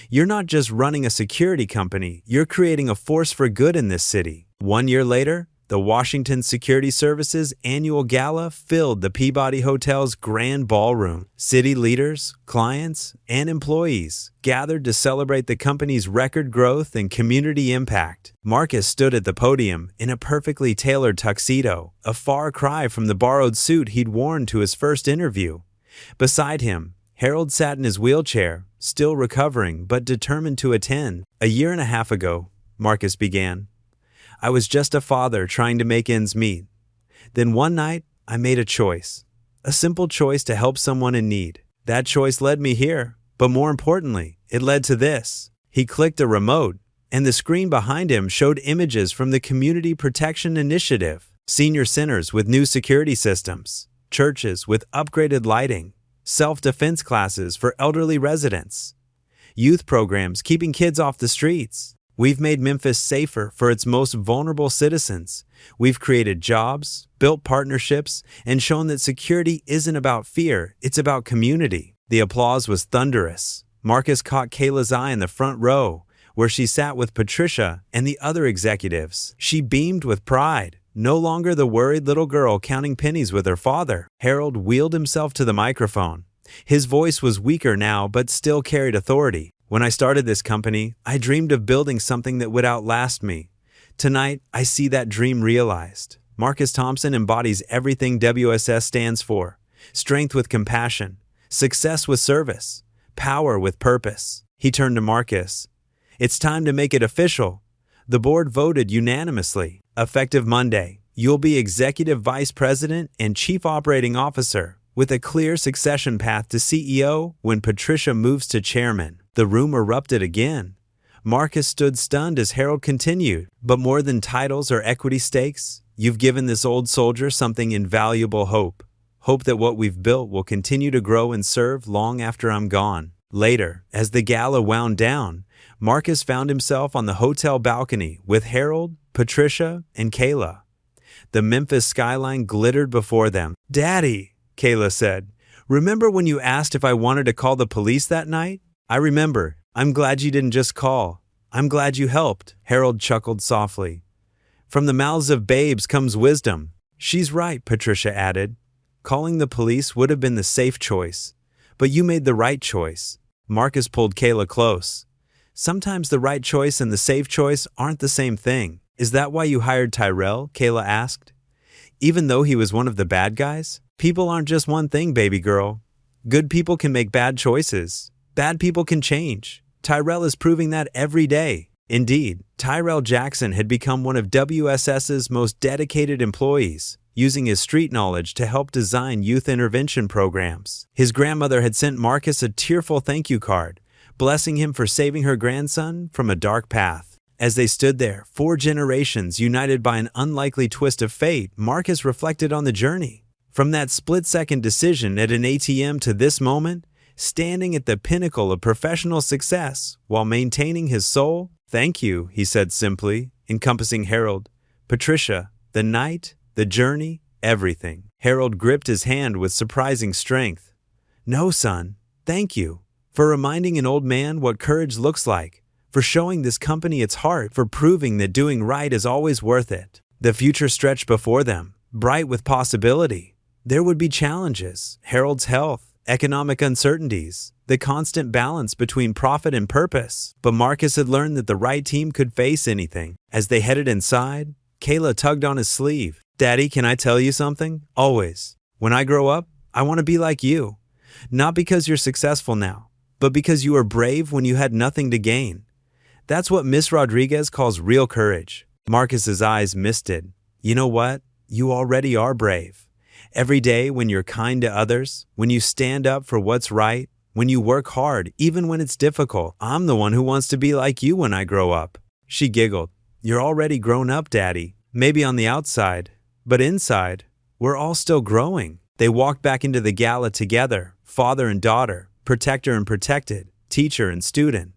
You're not just running a security company, you're creating a force for good in this city." 1 year later, the Washington Security Service's annual gala filled the Peabody Hotel's grand ballroom. City leaders, clients, and employees gathered to celebrate the company's record growth and community impact. Marcus stood at the podium in a perfectly tailored tuxedo, a far cry from the borrowed suit he'd worn to his first interview. Beside him, Harold sat in his wheelchair, still recovering but determined to attend. "A year and a half ago," Marcus began, "I was just a father trying to make ends meet. Then one night, I made a choice. A simple choice to help someone in need. That choice led me here, but more importantly, it led to this." He clicked a remote, and the screen behind him showed images from the Community Protection Initiative. Senior centers with new security systems, churches with upgraded lighting, self-defense classes for elderly residents, youth programs keeping kids off the streets. We've made Memphis safer for its most vulnerable citizens. We've created jobs, built partnerships, and shown that security isn't about fear, it's about community. The applause was thunderous. Marcus caught Kayla's eye in the front row, where she sat with Patricia and the other executives. She beamed with pride, no longer the worried little girl counting pennies with her father. Harold wheeled himself to the microphone. His voice was weaker now, but still carried authority. "When I started this company, I dreamed of building something that would outlast me. Tonight, I see that dream realized." Marcus Thompson embodies everything WSS stands for: strength with compassion, success with service, power with purpose. He turned to Marcus. "It's time to make it official. The board voted unanimously. Effective Monday, you'll be Executive Vice President and Chief Operating Officer, with a clear succession path to CEO when Patricia moves to Chairman." The room erupted again. Marcus stood stunned as Harold continued. "But more than titles or equity stakes, you've given this old soldier something invaluable: hope. Hope that what we've built will continue to grow and serve long after I'm gone." Later, as the gala wound down, Marcus found himself on the hotel balcony with Harold, Patricia, and Kayla. The Memphis skyline glittered before them. "Daddy," Kayla said, "remember when you asked if I wanted to call the police that night?" "I remember. I'm glad you didn't just call. I'm glad you helped." Harold chuckled softly. "From the mouths of babes comes wisdom." "She's right," Patricia added. "Calling the police would have been the safe choice. But you made the right choice." Marcus pulled Kayla close. "Sometimes the right choice and the safe choice aren't the same thing." "Is that why you hired Tyrell?" Kayla asked. "Even though he was one of the bad guys?" "People aren't just one thing, baby girl. Good people can make bad choices. Bad people can change. Tyrell is proving that every day." Indeed, Tyrell Jackson had become one of WSS's most dedicated employees, using his street knowledge to help design youth intervention programs. His grandmother had sent Marcus a tearful thank you card, blessing him for saving her grandson from a dark path. As they stood there, 4 generations united by an unlikely twist of fate, Marcus reflected on the journey. From that split-second decision at an ATM to this moment, standing at the pinnacle of professional success while maintaining his soul, "Thank you," he said simply, encompassing Harold, Patricia, the night, the journey, everything. Harold gripped his hand with surprising strength. "No, son, thank you for reminding an old man what courage looks like, for showing this company its heart, for proving that doing right is always worth it." The future stretched before them, bright with possibility. There would be challenges, Harold's health, economic uncertainties, the constant balance between profit and purpose. But Marcus had learned that the right team could face anything. As they headed inside, Kayla tugged on his sleeve. "Daddy, can I tell you something? Always. When I grow up, I want to be like you. Not because you're successful now, but because you were brave when you had nothing to gain. That's what Miss Rodriguez calls real courage." Marcus's eyes misted. "You know what? You already are brave. Every day when you're kind to others, when you stand up for what's right, when you work hard, even when it's difficult, I'm the one who wants to be like you when I grow up." She giggled. "You're already grown up, Daddy. Maybe on the outside, but inside, we're all still growing." They walked back into the gala together, father and daughter, protector and protected, teacher and student.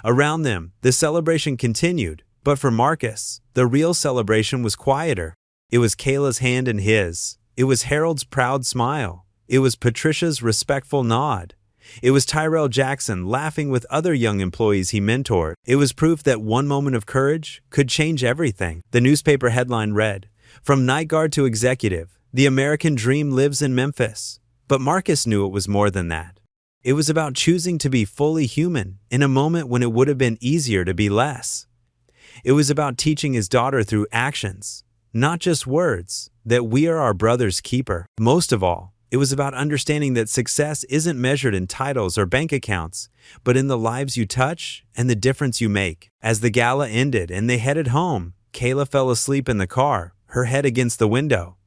Around them, the celebration continued, but for Marcus, the real celebration was quieter. It was Kayla's hand in his. It was Harold's proud smile. It was Patricia's respectful nod. It was Tyrell Jackson laughing with other young employees he mentored. It was proof that one moment of courage could change everything. The newspaper headline read, "From night guard to executive, the American dream lives in Memphis." But Marcus knew it was more than that. It was about choosing to be fully human in a moment when it would have been easier to be less. It was about teaching his daughter through actions, not just words, that we are our brother's keeper. Most of all, it was about understanding that success isn't measured in titles or bank accounts, but in the lives you touch and the difference you make. As the gala ended and they headed home, Kayla fell asleep in the car, her head against the window.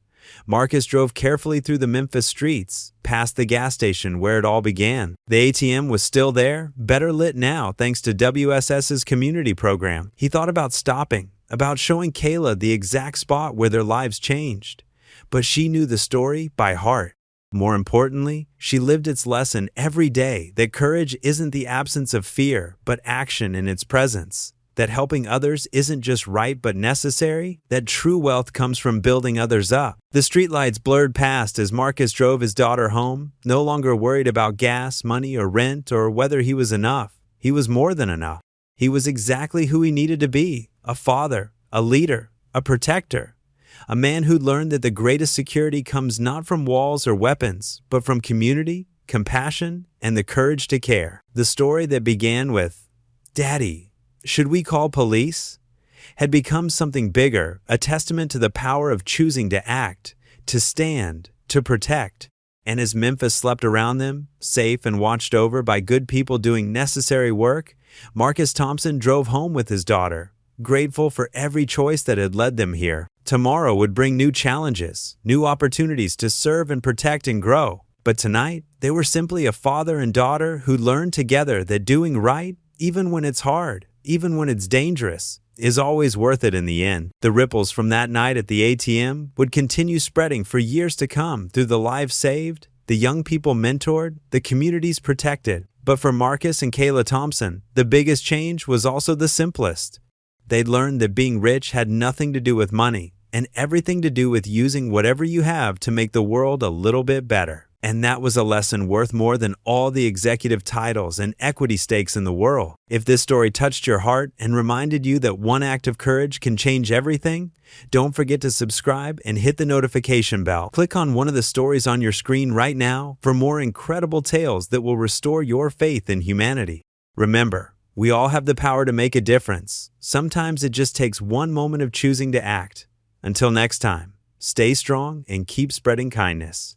Marcus drove carefully through the Memphis streets, past the gas station where it all began. The ATM was still there, better lit now thanks to WSS's community program. He thought about stopping, about showing Kayla the exact spot where their lives changed. But she knew the story by heart. More importantly, she lived its lesson every day, that courage isn't the absence of fear, but action in its presence. That helping others isn't just right but necessary, that true wealth comes from building others up. The streetlights blurred past as Marcus drove his daughter home, no longer worried about gas, money, or rent, or whether he was enough. He was more than enough. He was exactly who he needed to be, a father, a leader, a protector. A man who learned that the greatest security comes not from walls or weapons, but from community, compassion, and the courage to care. The story that began with, "Daddy, should we call police?" had become something bigger, a testament to the power of choosing to act, to stand, to protect. And as Memphis slept around them, safe and watched over by good people doing necessary work, Marcus Thompson drove home with his daughter, grateful for every choice that had led them here. Tomorrow would bring new challenges, new opportunities to serve and protect and grow. But tonight, they were simply a father and daughter who learned together that doing right, even when it's hard, even when it's dangerous, is always worth it in the end. The ripples from that night at the ATM would continue spreading for years to come through the lives saved, the young people mentored, the communities protected. But for Marcus and Kayla Thompson, the biggest change was also the simplest. They'd learned that being rich had nothing to do with money, and everything to do with using whatever you have to make the world a little bit better. And that was a lesson worth more than all the executive titles and equity stakes in the world. If this story touched your heart and reminded you that one act of courage can change everything, don't forget to subscribe and hit the notification bell. Click on one of the stories on your screen right now for more incredible tales that will restore your faith in humanity. Remember, we all have the power to make a difference. Sometimes it just takes one moment of choosing to act. Until next time, stay strong and keep spreading kindness.